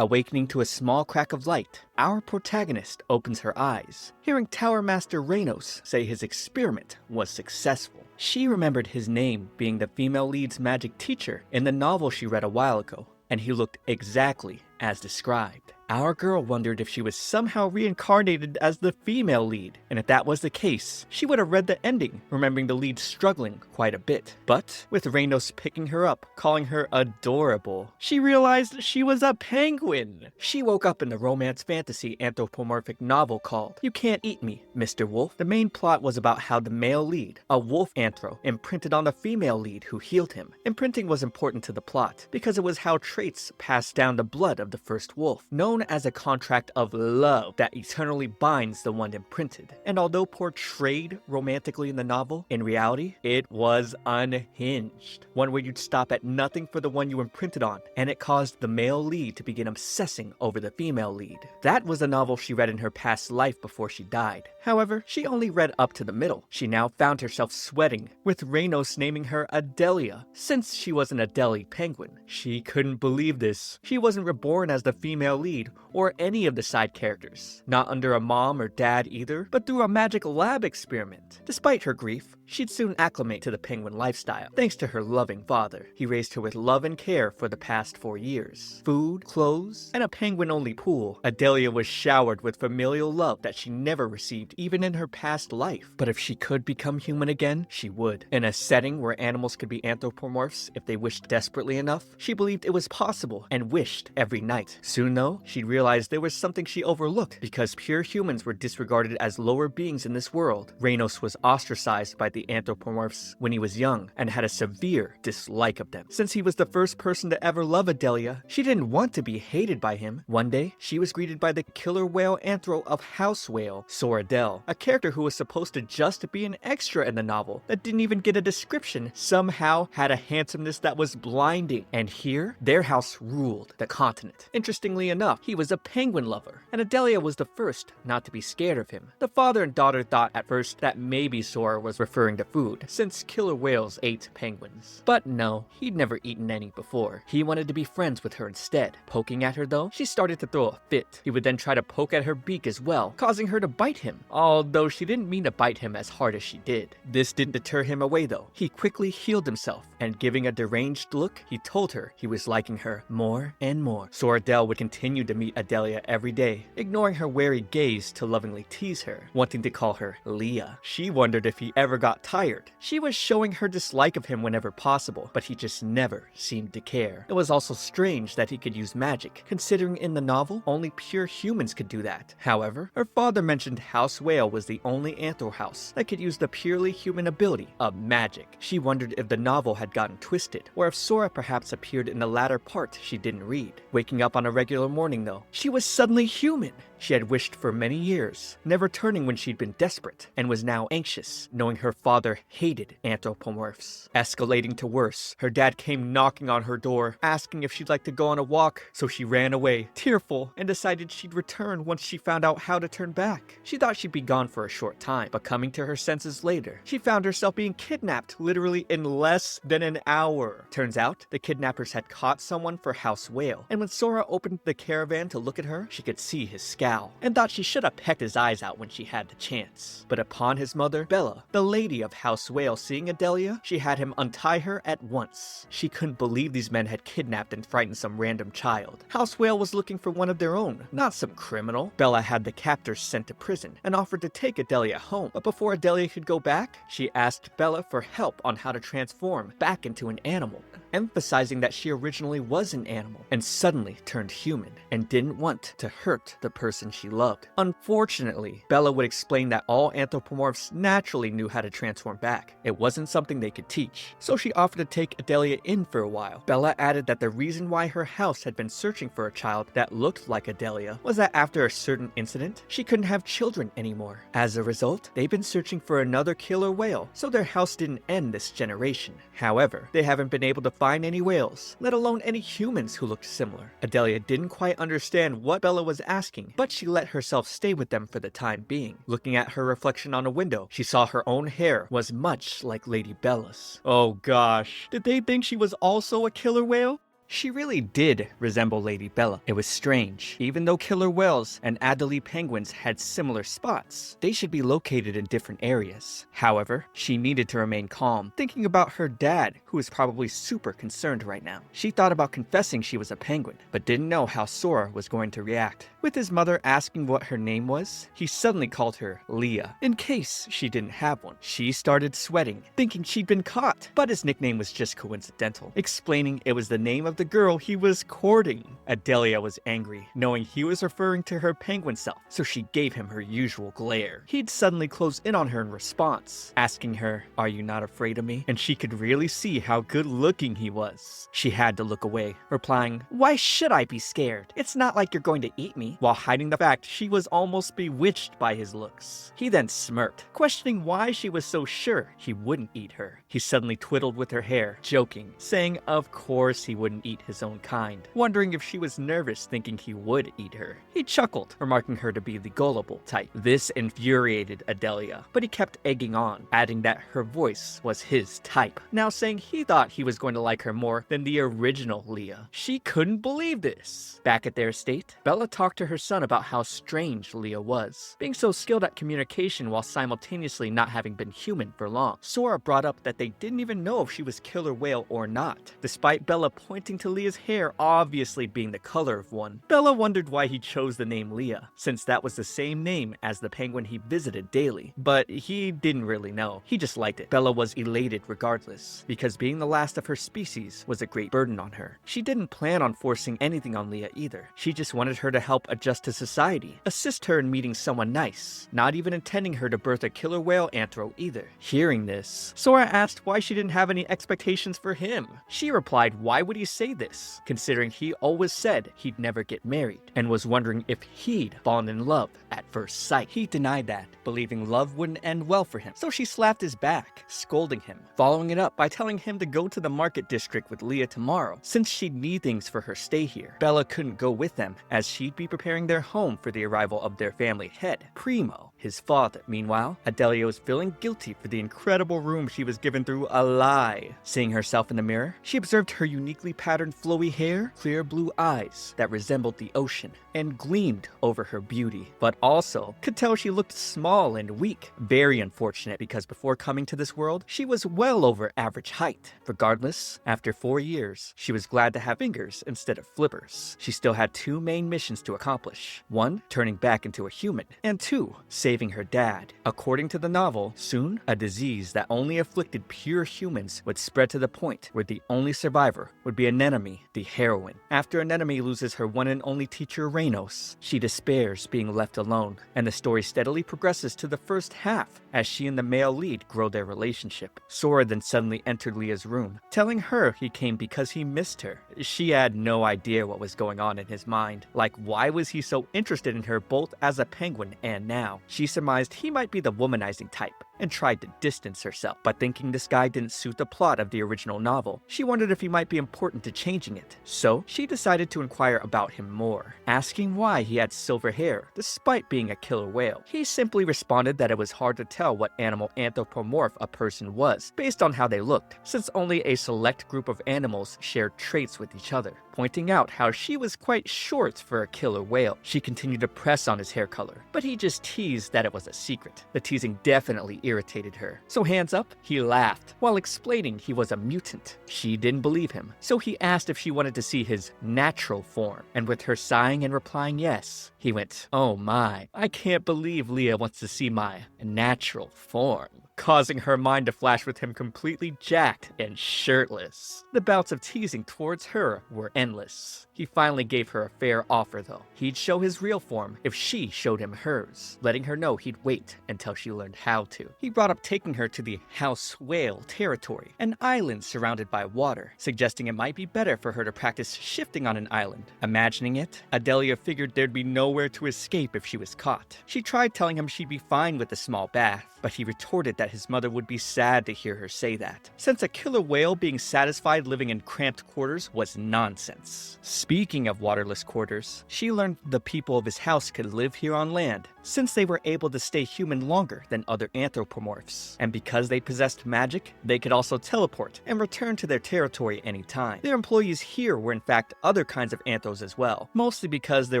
Awakening to a small crack of light, our protagonist opens her eyes, hearing Tower Master Reynos say his experiment was successful. She remembered his name being the female lead's magic teacher in the novel she read a while ago, and he looked exactly as described. Our girl wondered if she was somehow reincarnated as the female lead, and if that was the case, she would have read the ending, remembering the lead struggling quite a bit. But with Reynos picking her up, calling her adorable, she realized she was a penguin. She woke up in the romance fantasy anthropomorphic novel called You Can't Eat Me, Mr. Wolf. The main plot was about how the male lead, a wolf anthro, imprinted on the female lead who healed him. Imprinting was important to the plot because it was how traits passed down the blood of the first wolf, known as a contract of love that eternally binds the one imprinted. And although portrayed romantically in the novel, in reality, it was unhinged. One where you'd stop at nothing for the one you imprinted on, and it caused the male lead to begin obsessing over the female lead. That was a novel she read in her past life before she died. However, she only read up to the middle. She now found herself sweating, with Reynos naming her Adelia, since she was an Adelie penguin. She couldn't believe this. She wasn't reborn as the female lead, or any of the side characters. Not under a mom or dad either, but through a magic lab experiment. Despite her grief, she'd soon acclimate to the penguin lifestyle, thanks to her loving father. He raised her with love and care for the past 4 years. Food, clothes, and a penguin-only pool. Adelia was showered with familial love that she never received even in her past life. But if she could become human again, she would. In a setting where animals could be anthropomorphs if they wished desperately enough, she believed it was possible and wished every night. Soon though, she'd realized there was something she overlooked because pure humans were disregarded as lower beings in this world. Reynos was ostracized by the anthropomorphs when he was young and had a severe dislike of them. Since he was the first person to ever love Adelia, she didn't want to be hated by him. One day, she was greeted by the Killer Whale Anthro of House Whale, Souradel, a character who was supposed to just be an extra in the novel that didn't even get a description, somehow had a handsomeness that was blinding. And here, their house ruled the continent. Interestingly enough, he was a penguin lover, and Adelia was the first not to be scared of him. The father and daughter thought at first that maybe Sora was referring to food, since killer whales ate penguins. But no, he'd never eaten any before. He wanted to be friends with her instead. Poking at her though, she started to throw a fit. He would then try to poke at her beak as well, causing her to bite him, although she didn't mean to bite him as hard as she did. This didn't deter him away though. He quickly healed himself, and giving a deranged look, he told her he was liking her more and more. Souradel would continue to meet Adelia every day, ignoring her wary gaze to lovingly tease her, wanting to call her Leah. She wondered if he ever got tired. She was showing her dislike of him whenever possible, but he just never seemed to care. It was also strange that he could use magic, considering in the novel, only pure humans could do that. However, her father mentioned House Whale was the only anthro house that could use the purely human ability of magic. She wondered if the novel had gotten twisted, or if Sora perhaps appeared in the latter part she didn't read. Waking up on a regular morning though, she was suddenly human. She had wished for many years, never turning when she'd been desperate, and was now anxious, knowing her father hated anthropomorphs. Escalating to worse, her dad came knocking on her door, asking if she'd like to go on a walk, so she ran away, tearful, and decided she'd return once she found out how to turn back. She thought she'd be gone for a short time, but coming to her senses later, she found herself being kidnapped literally in less than an hour. Turns out, the kidnappers had caught someone for House Whale, and when Sora opened the caravan to look at her, she could see his scowl, and thought she should have pecked his eyes out when she had the chance. But upon his mother, Bella, the lady of House Whale, seeing Adelia, she had him untie her at once. She couldn't believe these men had kidnapped and frightened some random child. House Whale was looking for one of their own, not some criminal. Bella had the captors sent to prison and offered to take Adelia home, but before Adelia could go back, she asked Bella for help on how to transform back into an animal, emphasizing that she originally was an animal and suddenly turned human and didn't want to hurt the person she loved. Unfortunately, Bella would explain that all anthropomorphs naturally knew how to transform back. It wasn't something they could teach, so she offered to take Adelia in for a while. Bella added that the reason why her house had been searching for a child that looked like Adelia was that after a certain incident, she couldn't have children anymore. As a result, they've been searching for another killer whale, so their house didn't end this generation. However, they haven't been able to find any whales, let alone any humans who looked similar. Adelia didn't quite understand what Bella was asking, but she let herself stay with them for the time being. Looking at her reflection on a window, she saw her own hair was much like Lady Bella's. Oh gosh, did they think she was also a killer whale? She really did resemble Lady Bella. It was strange. Even though killer whales and Adelie penguins had similar spots, they should be located in different areas. However, she needed to remain calm, thinking about her dad, who was probably super concerned right now. She thought about confessing she was a penguin, but didn't know how Sora was going to react. With his mother asking what her name was, he suddenly called her Leah, in case she didn't have one. She started sweating, thinking she'd been caught, but his nickname was just coincidental, explaining it was the name of the girl he was courting. Adelia was angry, knowing he was referring to her penguin self, so she gave him her usual glare. He'd suddenly close in on her in response, asking her, "Are you not afraid of me?" And she could really see how good looking he was. She had to look away, replying, "Why should I be scared? It's not like you're going to eat me," while hiding the fact she was almost bewitched by his looks. He then smirked, questioning why she was so sure he wouldn't eat her. He suddenly twiddled with her hair, joking, saying of course he wouldn't eat his own kind, wondering if she was nervous thinking he would eat her. He chuckled, remarking her to be the gullible type. This infuriated Adelia, but he kept egging on, adding that her voice was his type, now saying he thought he was going to like her more than the original Leah. She couldn't believe this. Back at their estate, Bella talked to her son about how strange Leah was, being so skilled at communication while simultaneously not having been human for long. Sora brought up that they didn't even know if she was killer whale or not, despite Bella pointing to Leah's hair obviously being the color of one. Bella wondered why he chose the name Leah, since that was the same name as the penguin he visited daily, but he didn't really know. He just liked it. Bella was elated regardless, because being the last of her species was a great burden on her. She didn't plan on forcing anything on Leah either. She just wanted her to help adjust to society, assist her in meeting someone nice, not even intending her to birth a killer whale anthro either. Hearing this, Sora asked why she didn't have any expectations for him. She replied, why would he say this, considering he always said he'd never get married, and was wondering if he'd fallen in love at first sight. He denied that, believing love wouldn't end well for him, so she slapped his back, scolding him, following it up by telling him to go to the market district with Leah tomorrow, since she'd need things for her stay here. Bella couldn't go with them, as she'd be preparing their home for the arrival of their family head, Primo, his father. Meanwhile, Adelia was feeling guilty for the incredible room she was given through a lie. Seeing herself in the mirror, she observed her uniquely patterned flowy hair, clear blue eyes that resembled the ocean, and gleamed over her beauty, but also could tell she looked small and weak. Very unfortunate, because before coming to this world, she was well over average height. Regardless, after 4 years, she was glad to have fingers instead of flippers. She still had 2 main missions to accomplish. 1, turning back into a human, and 2, saving her dad. According to the novel, soon, a disease that only afflicted pure humans would spread to the point where the only survivor would be Anemone, the heroine. After Anemone loses her one and only teacher Rainos, she despairs being left alone, and the story steadily progresses to the first half as she and the male lead grow their relationship. Sora then suddenly entered Leah's room, telling her he came because he missed her. She had no idea what was going on in his mind, like why was he so interested in her both as a penguin and now. She surmised he might be the womanizing type, and tried to distance herself, but thinking this guy didn't suit the plot of the original novel, she wondered if he might be important to changing it. So she decided to inquire about him more, asking why he had silver hair despite being a killer whale. He simply responded that it was hard to tell what animal anthropomorph a person was based on how they looked, since only a select group of animals shared traits with each other, pointing out how she was quite short for a killer whale. She continued to press on his hair color, but he just teased that it was a secret. The teasing definitely irritated her, so hands up, he laughed, while explaining he was a mutant. She didn't believe him, so he asked if she wanted to see his natural form, and with her sighing and replying yes, he went, "Oh my, I can't believe Leah wants to see my natural form," causing her mind to flash with him completely jacked and shirtless. The bouts of teasing towards her were endless. He finally gave her a fair offer though. He'd show his real form if she showed him hers, letting her know he'd wait until she learned how to. He brought up taking her to the House Whale territory, an island surrounded by water, suggesting it might be better for her to practice shifting on an island. Imagining it, Adelia figured there'd be nowhere to escape if she was caught. She tried telling him she'd be fine with a small bath, but he retorted that that his mother would be sad to hear her say that, since a killer whale being satisfied living in cramped quarters was nonsense. Speaking of waterless quarters, she learned the people of his house could live here on land, since they were able to stay human longer than other anthropomorphs, and because they possessed magic, they could also teleport and return to their territory anytime. Their employees here were in fact other kinds of anthros as well, mostly because there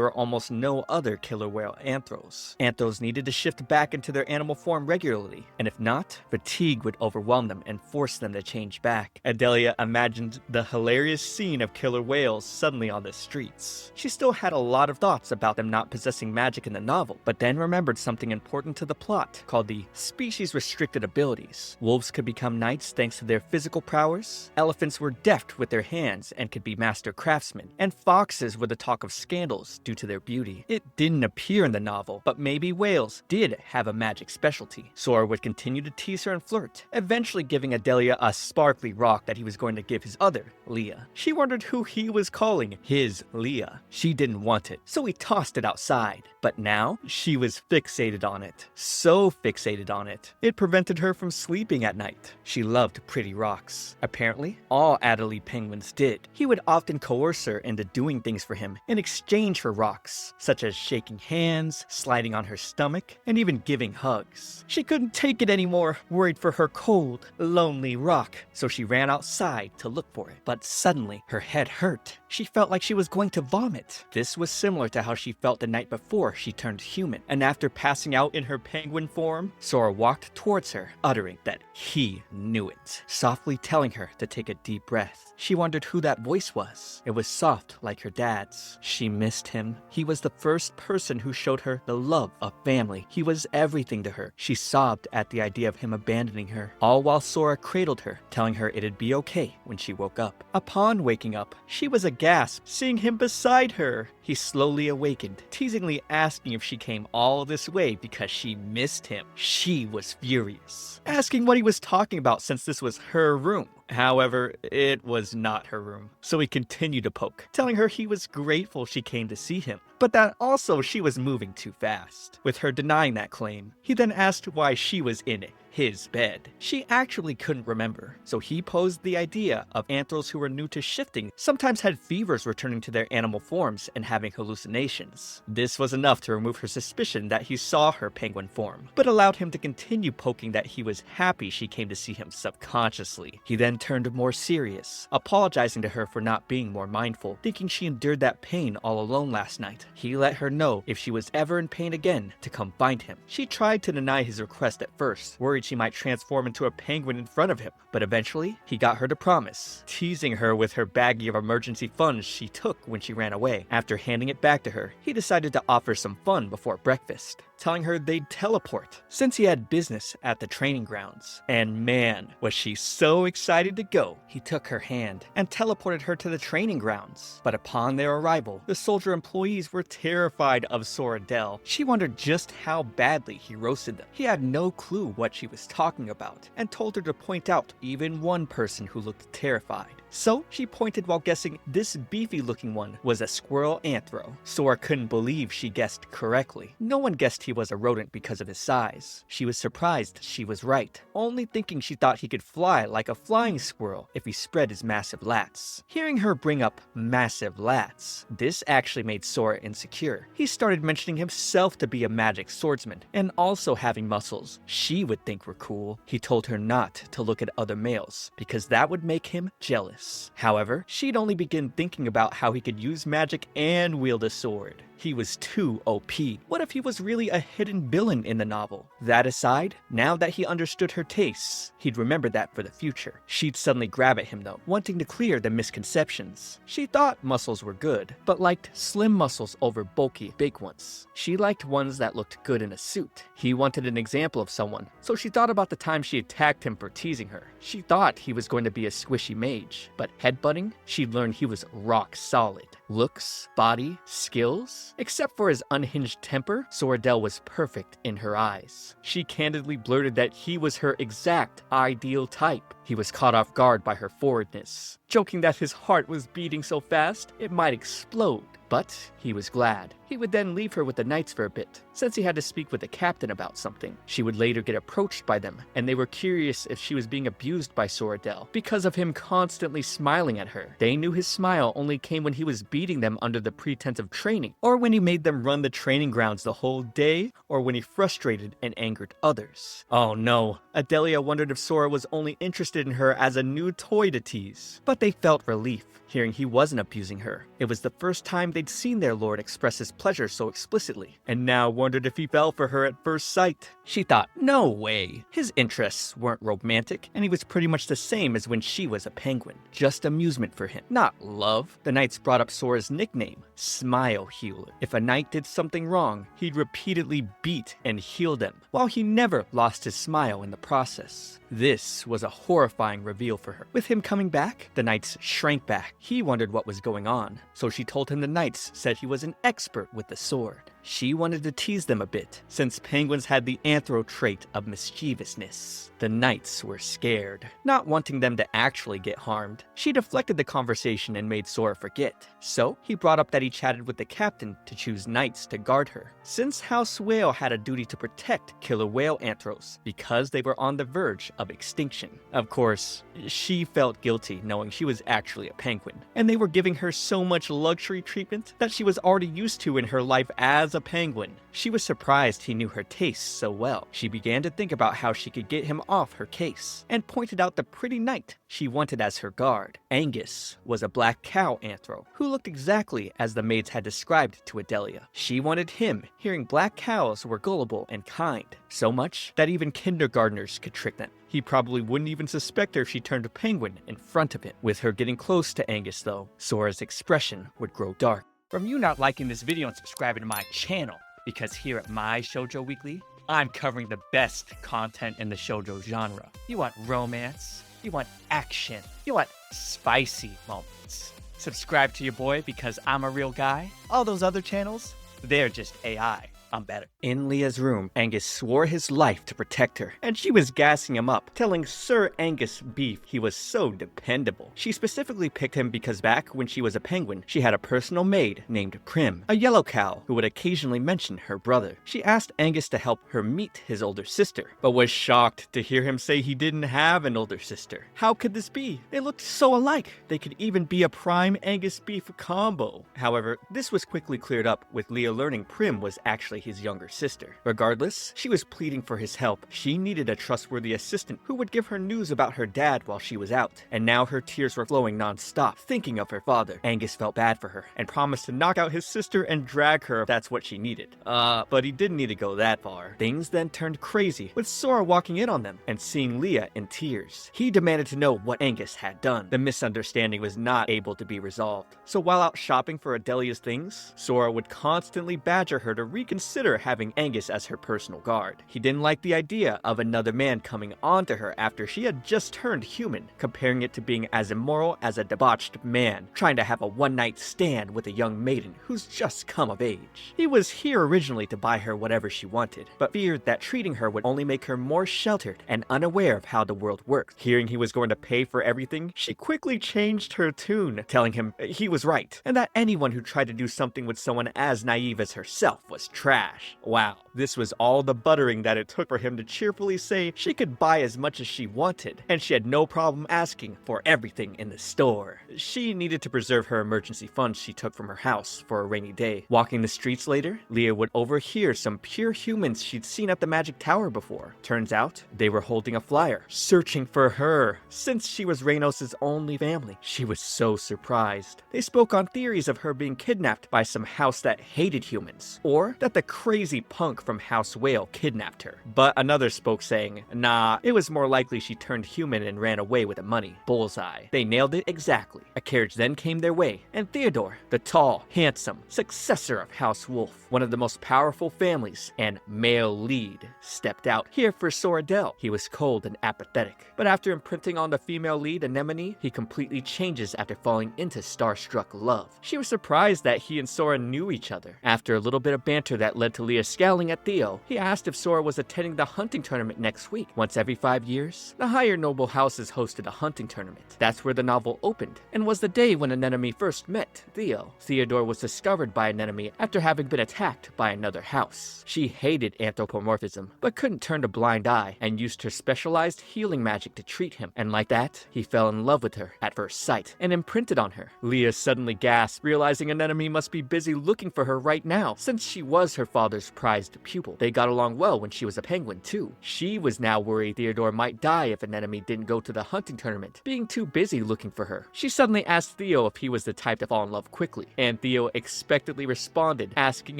were almost no other killer whale anthros. Anthros needed to shift back into their animal form regularly, and if not, fatigue would overwhelm them and force them to change back. Adelia imagined the hilarious scene of killer whales suddenly on the streets. She still had a lot of thoughts about them not possessing magic in the novel, but then remembered something important to the plot, called the species-restricted abilities. Wolves could become knights thanks to their physical prowess, elephants were deft with their hands and could be master craftsmen, and foxes were the talk of scandals due to their beauty. It didn't appear in the novel, but maybe whales did have a magic specialty. Sora would continue to tease her and flirt, eventually giving Adelia a sparkly rock that he was going to give his other, Leah. She wondered who he was calling his Leah. She didn't want it, so he tossed it outside. But now, she was fixated on it. So fixated on it. It prevented her from sleeping at night. She loved pretty rocks. Apparently, all Adelaide penguins did. He would often coerce her into doing things for him in exchange for rocks, such as shaking hands, sliding on her stomach, and even giving hugs. She couldn't take it anymore, worried for her cold, lonely rock, so she ran outside to look for it. But suddenly, her head hurt. She felt like she was going to vomit. This was similar to how she felt the night before she turned human, and after passing out in her penguin form, Sora walked towards her, uttering that he knew it, softly telling her to take a deep breath. She wondered who that voice was. It was soft like her dad's. She missed him. He was the first person who showed her the love of family. He was everything to her. She sobbed at the idea of him abandoning her, all while Sora cradled her, telling her it'd be okay when she woke up. Upon waking up, she was aghast, seeing him beside her. He slowly awakened, teasingly asking if she came all this way because she missed him. She was furious, asking what he was talking about since this was her room. However, it was not her room, so he continued to poke, telling her he was grateful she came to see him, but that also she was moving too fast. With her denying that claim, he then asked why she was in his bed. She actually couldn't remember, so he posed the idea of anthros who were new to shifting sometimes had fevers returning to their animal forms and having hallucinations. This was enough to remove her suspicion that he saw her penguin form, but allowed him to continue poking that he was happy she came to see him subconsciously. He then turned more serious, apologizing to her for not being more mindful, thinking she endured that pain all alone last night. He let her know if she was ever in pain again to come find him. She tried to deny his request at first, worried she might transform into a penguin in front of him, but eventually he got her to promise, teasing her with her baggie of emergency funds she took when she ran away. After handing it back to her, he decided to offer some fun before breakfast, telling her they'd teleport, since he had business at the training grounds. And man, was she so excited to go. He took her hand and teleported her to the training grounds. But upon their arrival, the soldier employees were terrified of Souradel. She wondered just how badly he roasted them. He had no clue what she was talking about, and told her to point out even one person who looked terrified. So she pointed while guessing this beefy looking one was a squirrel anthro. Sora couldn't believe she guessed correctly. No one guessed he was a rodent because of his size. She was surprised she was right, only thinking she thought he could fly like a flying squirrel if he spread his massive lats. Hearing her bring up massive lats, this actually made Sora insecure. He started mentioning himself to be a magic swordsman and also having muscles she would think were cool. He told her not to look at other males because that would make him jealous. However, she'd only begin thinking about how he could use magic and wield a sword. He was too OP. What if he was really a hidden villain in the novel? That aside, now that he understood her tastes, he'd remember that for the future. She'd suddenly grab at him though, wanting to clear the misconceptions. She thought muscles were good, but liked slim muscles over bulky, big ones. She liked ones that looked good in a suit. He wanted an example of someone, so she thought about the time she attacked him for teasing her. She thought he was going to be a squishy mage, but headbutting, she'd learned he was rock solid. Looks, body, skills? Except for his unhinged temper, Souradel was perfect in her eyes. She candidly blurted that he was her exact ideal type. He was caught off guard by her forwardness, joking that his heart was beating so fast it might explode. But he was glad. He would then leave her with the knights for a bit, since he had to speak with the captain about something. She would later get approached by them, and they were curious if she was being abused by Souradel because of him constantly smiling at her. They knew his smile only came when he was beating them under the pretense of training, or when he made them run the training grounds the whole day, or when he frustrated and angered others. Oh no, Adelia wondered if Sora was only interested in her as a new toy to tease. But they felt relief, hearing he wasn't abusing her. It was the first time they'd seen their lord express his pleasure so explicitly, and now wondered if he fell for her at first sight. She thought, no way. His interests weren't romantic, and he was pretty much the same as when she was a penguin. Just amusement for him, not love. The knights brought up Sora's nickname, Smile Healer. If a knight did something wrong, he'd repeatedly beat and heal them, while he never lost his smile in the process. This was a horrifying reveal for her. With him coming back, the knights shrank back. He wondered what was going on, so she told him the knights said he was an expert with the sword. She wanted to tease them a bit, since penguins had the anthro trait of mischievousness. The knights were scared, not wanting them to actually get harmed. She deflected the conversation and made Sora forget. So he brought up that he chatted with the captain to choose knights to guard her, since House Whale had a duty to protect Killer Whale Anthros because they were on the verge of extinction. Of course, she felt guilty knowing she was actually a penguin, and they were giving her so much luxury treatment that she was already used to in her life as a penguin. She was surprised he knew her tastes so well. She began to think about how she could get him off her case, and pointed out the pretty knight she wanted as her guard. Angus was a black cow anthro, who looked exactly as the maids had described to Adelia. She wanted him, hearing black cows were gullible and kind, so much that even kindergartners could trick them. He probably wouldn't even suspect her if she turned a penguin in front of him. With her getting close to Angus though, Sora's expression would grow dark. From you not liking this video and subscribing to my channel, because here at My Shoujo Weekly, I'm covering the best content in the shoujo genre. You want romance, you want action, you want spicy moments. Subscribe to your boy because I'm a real guy. All those other channels, they're just AI. I'm better. In Leah's room, Angus swore his life to protect her, and she was gassing him up, telling Sir Angus Beef he was so dependable. She specifically picked him because back when she was a penguin, she had a personal maid named Prim, a yellow cow who would occasionally mention her brother. She asked Angus to help her meet his older sister, but was shocked to hear him say he didn't have an older sister. How could this be? They looked so alike. They could even be a prime Angus Beef combo. However, this was quickly cleared up with Leah learning Prim was actually his younger sister. Regardless, she was pleading for his help. She needed a trustworthy assistant who would give her news about her dad while she was out. And now her tears were flowing non-stop, thinking of her father. Angus felt bad for her and promised to knock out his sister and drag her if that's what she needed. But he didn't need to go that far. Things then turned crazy, with Sora walking in on them and seeing Leah in tears. He demanded to know what Angus had done. The misunderstanding was not able to be resolved. So while out shopping for Adelia's things, Sora would constantly badger her to reconsider having Angus as her personal guard. He didn't like the idea of another man coming onto her after she had just turned human, comparing it to being as immoral as a debauched man trying to have a one-night stand with a young maiden who's just come of age. He was here originally to buy her whatever she wanted, but feared that treating her would only make her more sheltered and unaware of how the world works. Hearing he was going to pay for everything, she quickly changed her tune, telling him he was right, and that anyone who tried to do something with someone as naive as herself was trash. Wow, this was all the buttering that it took for him to cheerfully say she could buy as much as she wanted, and she had no problem asking for everything in the store. She needed to preserve her emergency funds she took from her house for a rainy day. Walking the streets later, Leah would overhear some pure humans she'd seen at the Magic Tower before. Turns out, they were holding a flyer, searching for her, since she was Reynos' only family. She was so surprised. They spoke on theories of her being kidnapped by some house that hated humans, or that the crazy punk from House Whale kidnapped her. But another spoke saying, nah, it was more likely she turned human and ran away with the money. Bullseye. They nailed it exactly. A carriage then came their way, and Theodore, the tall, handsome successor of House Wolf, one of the most powerful families and male lead, stepped out. Here for Souradel, he was cold and apathetic. But after imprinting on the female lead, Anemone, he completely changes after falling into starstruck love. She was surprised that he and Sora knew each other. After a little bit of banter that led to Leah scowling at Theo. He asked if Sora was attending the hunting tournament next week. Once every 5 years, the higher noble houses hosted a hunting tournament. That's where the novel opened, and was the day when Anemone first met Theo. Theodore was discovered by Anemone after having been attacked by another house. She hated anthropomorphism, but couldn't turn a blind eye, and used her specialized healing magic to treat him, and like that, he fell in love with her at first sight, and imprinted on her. Leah suddenly gasped, realizing Anemone must be busy looking for her right now, since she was her father's prized pupil. They got along well when she was a penguin too. She was now worried Theodore might die if Anemone didn't go to the hunting tournament, being too busy looking for her. She suddenly asked Theo if he was the type to fall in love quickly, and Theo expectantly responded, asking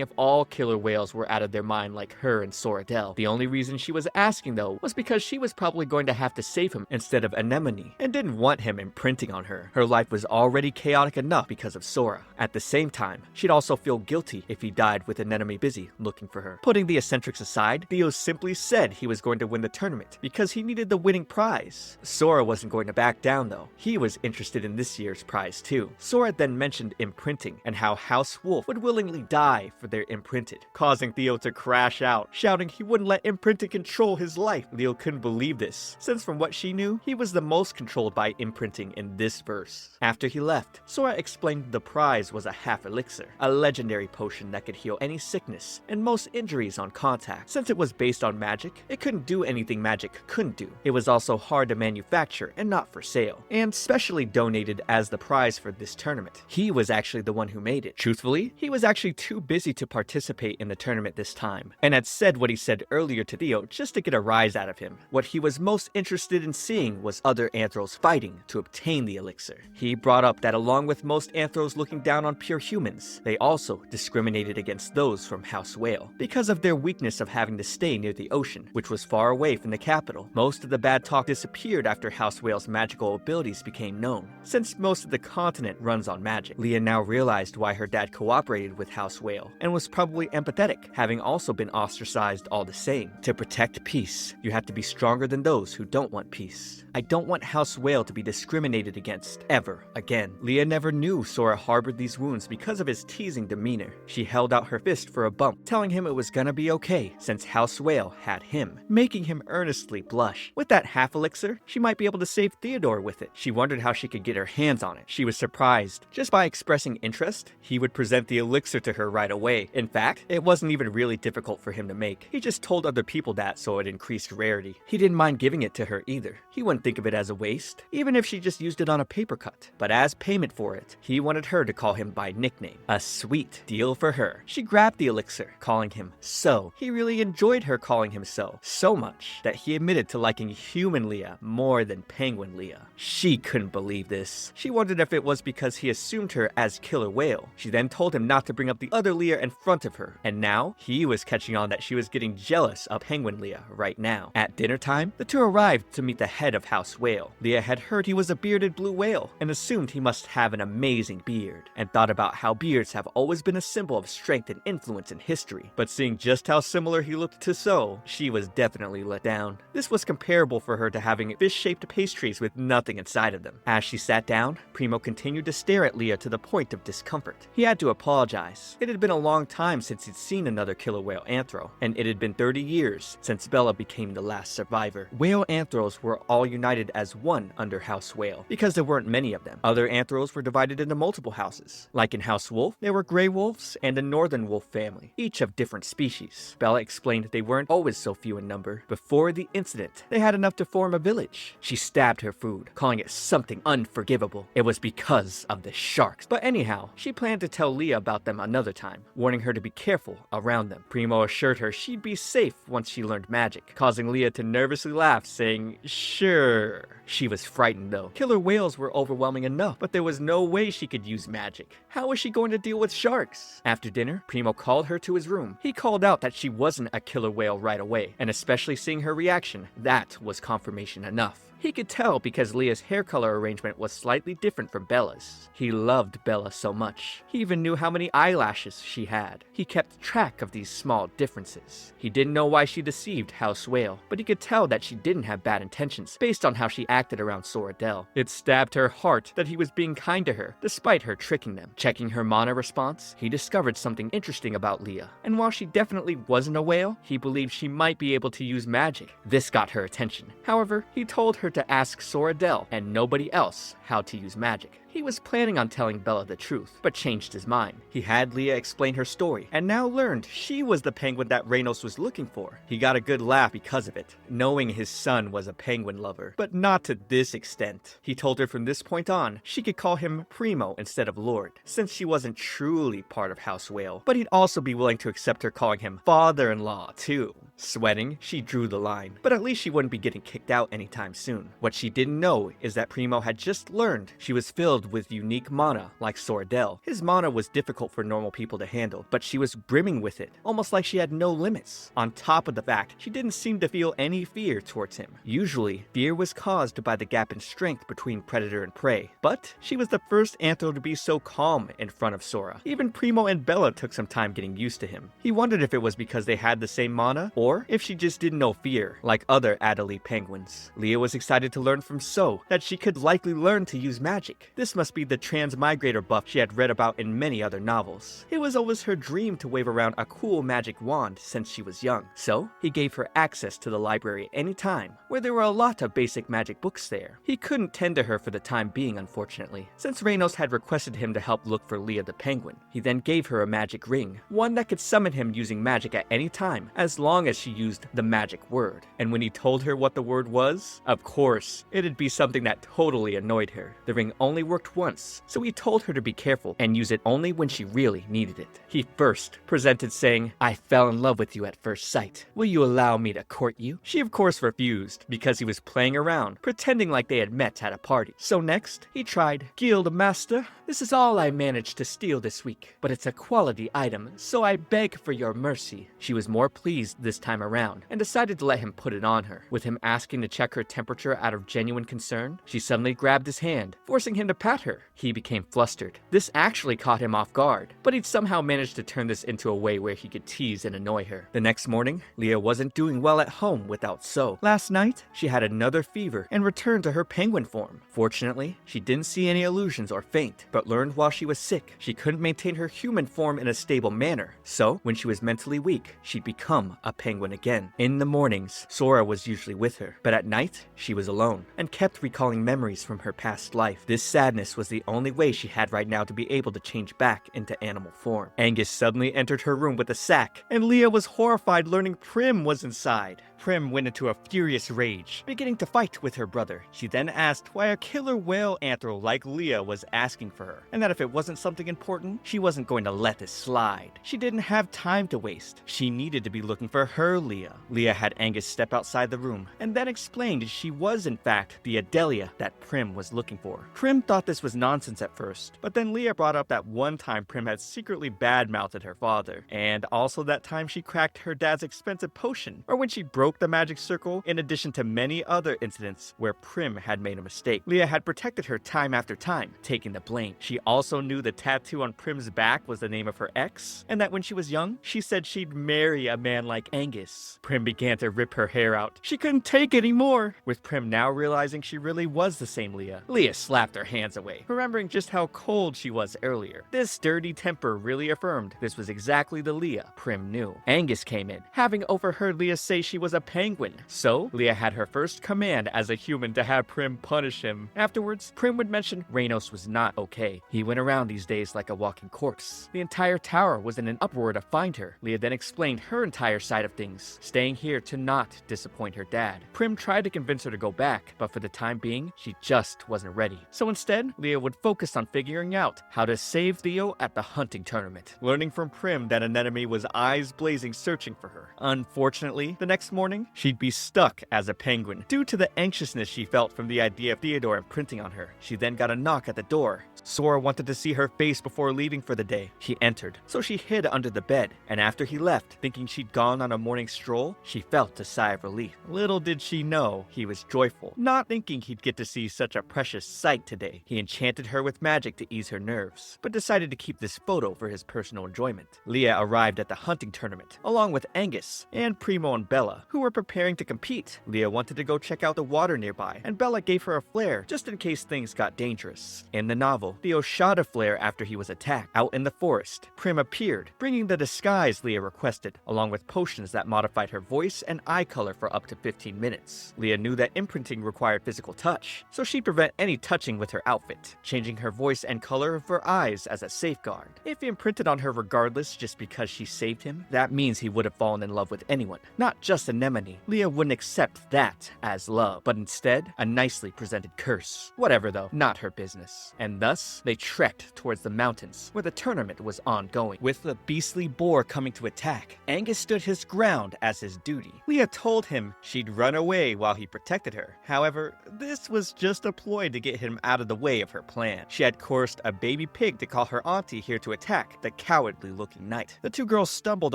if all killer whales were out of their mind like her and Souradel. The only reason she was asking though was because she was probably going to have to save him instead of Anemone, and didn't want him imprinting on her. Her life was already chaotic enough because of Sora. At the same time, she'd also feel guilty if he died with Anemone busy looking for her. Putting the eccentrics aside, Theo simply said he was going to win the tournament because he needed the winning prize. Sora wasn't going to back down though. He was interested in this year's prize too. Sora then mentioned imprinting and how House Wolf would willingly die for their imprinted, causing Theo to crash out, shouting he wouldn't let imprinting control his life. Leo couldn't believe this, since from what she knew, he was the most controlled by imprinting in this verse. After he left, Sora explained the prize was a half elixir, a legendary potion that could heal any sickness and most injuries on contact. Since it was based on magic, it couldn't do anything magic couldn't do. It was also hard to manufacture and not for sale, and specially donated as the prize for this tournament. He was actually the one who made it. Truthfully, he was actually too busy to participate in the tournament this time, and had said what he said earlier to Theo just to get a rise out of him. What he was most interested in seeing was other anthros fighting to obtain the elixir. He brought up that along with most anthros looking down on pure humans, they also discriminated against those from House Whale because of their weakness of having to stay near the ocean, which was far away from the capital. Most of the bad talk disappeared after House Whale's magical abilities became known, since most of the continent runs on magic. Leah now realized why her dad cooperated with House Whale, and was probably empathetic, having also been ostracized all the same. To protect peace, you have to be stronger than those who don't want peace. I don't want House Whale to be discriminated against, ever again. Leah never knew Sora harbored these wounds because of his teasing demeanor. She held out her fist for a bump, telling him it was gonna be okay, since House Whale had him, making him earnestly blush. With that half elixir, she might be able to save Theodore with it. She wondered how she could get her hands on it. She was surprised. Just by expressing interest, he would present the elixir to her right away. In fact, it wasn't even really difficult for him to make. He just told other people that so it increased rarity. He didn't mind giving it to her either. He wouldn't think of it as a waste, even if she just used it on a paper cut. But as payment for it, he wanted her to call him by nickname. A sweet deal for her. She grabbed the elixir, calling him So. He really enjoyed her calling him so much that he admitted to liking human Leah more than penguin Leah. She couldn't believe this. She wondered if it was because he assumed her as Killer Whale. She then told him not to bring up the other Leah in front of her, and now he was catching on that she was getting jealous of penguin Leah right now. At dinner time, the two arrived to meet the head of House Whale. Leah had heard he was a bearded blue whale and assumed he must have an amazing beard, and thought about how beards have always been a symbol of strength and influence in history. But seeing just how similar he looked to So, she was definitely let down. This was comparable for her to having fish-shaped pastries with nothing inside of them. As she sat down, Primo continued to stare at Leah to the point of discomfort. He had to apologize. It had been a long time since he'd seen another Killer Whale Anthro, and it had been 30 years since Bella became the last survivor. Whale Anthros were all united as one under House Whale, because there weren't many of them. Other Anthros were divided into multiple houses. Like in House Wolf, there were Grey Wolves and a Northern Wolf family, each of different species. Bella explained they weren't always so few in number. Before the incident, they had enough to form a village. She stabbed her food, calling it something unforgivable. It was because of the sharks. But anyhow, she planned to tell Leah about them another time, warning her to be careful around them. Primo assured her she'd be safe once she learned magic, causing Leah to nervously laugh, saying, "Sure." She was frightened though. Killer whales were overwhelming enough, but there was no way she could use magic. How was she going to deal with sharks? After dinner, Primo called her to his room. He called out that she wasn't a killer whale right away, and especially seeing her reaction, that was confirmation enough. He could tell because Leah's hair color arrangement was slightly different from Bella's. He loved Bella so much. He even knew how many eyelashes she had. He kept track of these small differences. He didn't know why she deceived House Whale, but he could tell that she didn't have bad intentions based on how she acted around Souradel. It stabbed her heart that he was being kind to her, despite her tricking them. Checking her mana response, he discovered something interesting about Leah, and while she definitely wasn't a whale, he believed she might be able to use magic. This got her attention. However, he told her to ask Souradel and nobody else how to use magic. He was planning on telling Bella the truth, but changed his mind. He had Leah explain her story, and now learned she was the penguin that Reynos was looking for. He got a good laugh because of it, knowing his son was a penguin lover, but not to this extent. He told her from this point on, she could call him Primo instead of Lord, since she wasn't truly part of House Whale, but he'd also be willing to accept her calling him father-in-law too. Sweating, she drew the line, but at least she wouldn't be getting kicked out anytime soon. What she didn't know is that Primo had just learned she was filled with unique mana like Souradel. His mana was difficult for normal people to handle, but she was brimming with it, almost like she had no limits. On top of the fact, she didn't seem to feel any fear towards him. Usually, fear was caused by the gap in strength between predator and prey, but she was the first Anthro to be so calm in front of Sora. Even Primo and Bella took some time getting used to him. He wondered if it was because they had the same mana, or if she just didn't know fear, like other Adelie penguins. Leah was excited to learn from So that she could likely learn to use magic. This must be the transmigrator buff she had read about in many other novels. It was always her dream to wave around a cool magic wand since she was young, so he gave her access to the library anytime, where there were a lot of basic magic books there. He couldn't tend to her for the time being, unfortunately, since Reynos had requested him to help look for Leah the penguin. He then gave her a magic ring, one that could summon him using magic at any time, as long as she used the magic word. And when he told her what the word was, of course, it'd be something that totally annoyed her. The ring only worked once, so he told her to be careful and use it only when she really needed it. He first presented saying, "I fell in love with you at first sight. Will you allow me to court you?" She of course refused, because he was playing around, pretending like they had met at a party. So next, he tried, "Guildmaster, this is all I managed to steal this week, but it's a quality item, so I beg for your mercy." She was more pleased this time around, and decided to let him put it on her. With him asking to check her temperature out of genuine concern, she suddenly grabbed his hand, forcing him to pat her. He became flustered. This actually caught him off guard, but he'd somehow managed to turn this into a way where he could tease and annoy her. The next morning, Leah wasn't doing well at home without So. Last night, she had another fever and returned to her penguin form. Fortunately, she didn't see any illusions or faint, but learned while she was sick, she couldn't maintain her human form in a stable manner. So, when she was mentally weak, she'd become a penguin again. In the mornings, Sora was usually with her, but at night, she was alone, and kept recalling memories from her past life. This sadness was the only way she had right now to be able to change back into animal form. Angus suddenly entered her room with a sack, and Leah was horrified learning Prim was inside. Prim went into a furious rage, beginning to fight with her brother. She then asked why a killer whale anthro like Leah was asking for her, and that if it wasn't something important, she wasn't going to let this slide. She didn't have time to waste. She needed to be looking for her Leah. Leah had Angus step outside the room, and then explained she was in fact the Adelia that Prim was looking for. Prim thought this was nonsense at first, but then Leah brought up that one time Prim had secretly badmouthed her father, and also that time she cracked her dad's expensive potion, or when she broke the magic circle, in addition to many other incidents where Prim had made a mistake. Leah had protected her time after time, taking the blame. She also knew the tattoo on Prim's back was the name of her ex, and that when she was young, she said she'd marry a man like Angus. Prim began to rip her hair out. She couldn't take anymore. With Prim now realizing she really was the same Leah, Leah slapped her hands away, remembering just how cold she was earlier. This dirty temper really affirmed this was exactly the Leah Prim knew. Angus came in, having overheard Leah say she was a penguin. So, Leah had her first command as a human to have Prim punish him. Afterwards, Prim would mention Reynos was not okay. He went around these days like a walking corpse. The entire tower was in an uproar to find her. Leah then explained her entire side of things, staying here to not disappoint her dad. Prim tried to convince her to go back, but for the time being, she just wasn't ready. So instead, Leah would focus on figuring out how to save Theo at the hunting tournament, learning from Prim that an enemy was eyes blazing searching for her. Unfortunately, the next morning, morning, she'd be stuck as a penguin due to the anxiousness she felt from the idea of Theodore imprinting on her. She then got a knock at the door. Sora wanted to see her face before leaving for the day. He entered, so she hid under the bed, and after he left, thinking she'd gone on a morning stroll, she felt a sigh of relief. Little did she know he was joyful, not thinking he'd get to see such a precious sight today. He enchanted her with magic to ease her nerves, but decided to keep this photo for his personal enjoyment. Leah arrived at the hunting tournament, along with Angus and Primo and Bella, who were preparing to compete. Leah wanted to go check out the water nearby, and Bella gave her a flare just in case things got dangerous. In the novel, Theo shot a flare after he was attacked. Out in the forest, Prim appeared, bringing the disguise Leah requested, along with potions that modified her voice and eye color for up to 15 minutes. Leah knew that imprinting required physical touch, so she'd prevent any touching with her outfit, changing her voice and color of her eyes as a safeguard. If he imprinted on her regardless just because she saved him, that means he would have fallen in love with anyone, not just Anemone. Leah wouldn't accept that as love, but instead, a nicely presented curse. Whatever though, not her business. And thus, they trekked towards the mountains, where the tournament was ongoing. With the beastly boar coming to attack, Angus stood his ground as his duty. Leah told him she'd run away while he protected her. However, this was just a ploy to get him out of the way of her plan. She had coursed a baby pig to call her auntie here to attack the cowardly-looking knight. The two girls stumbled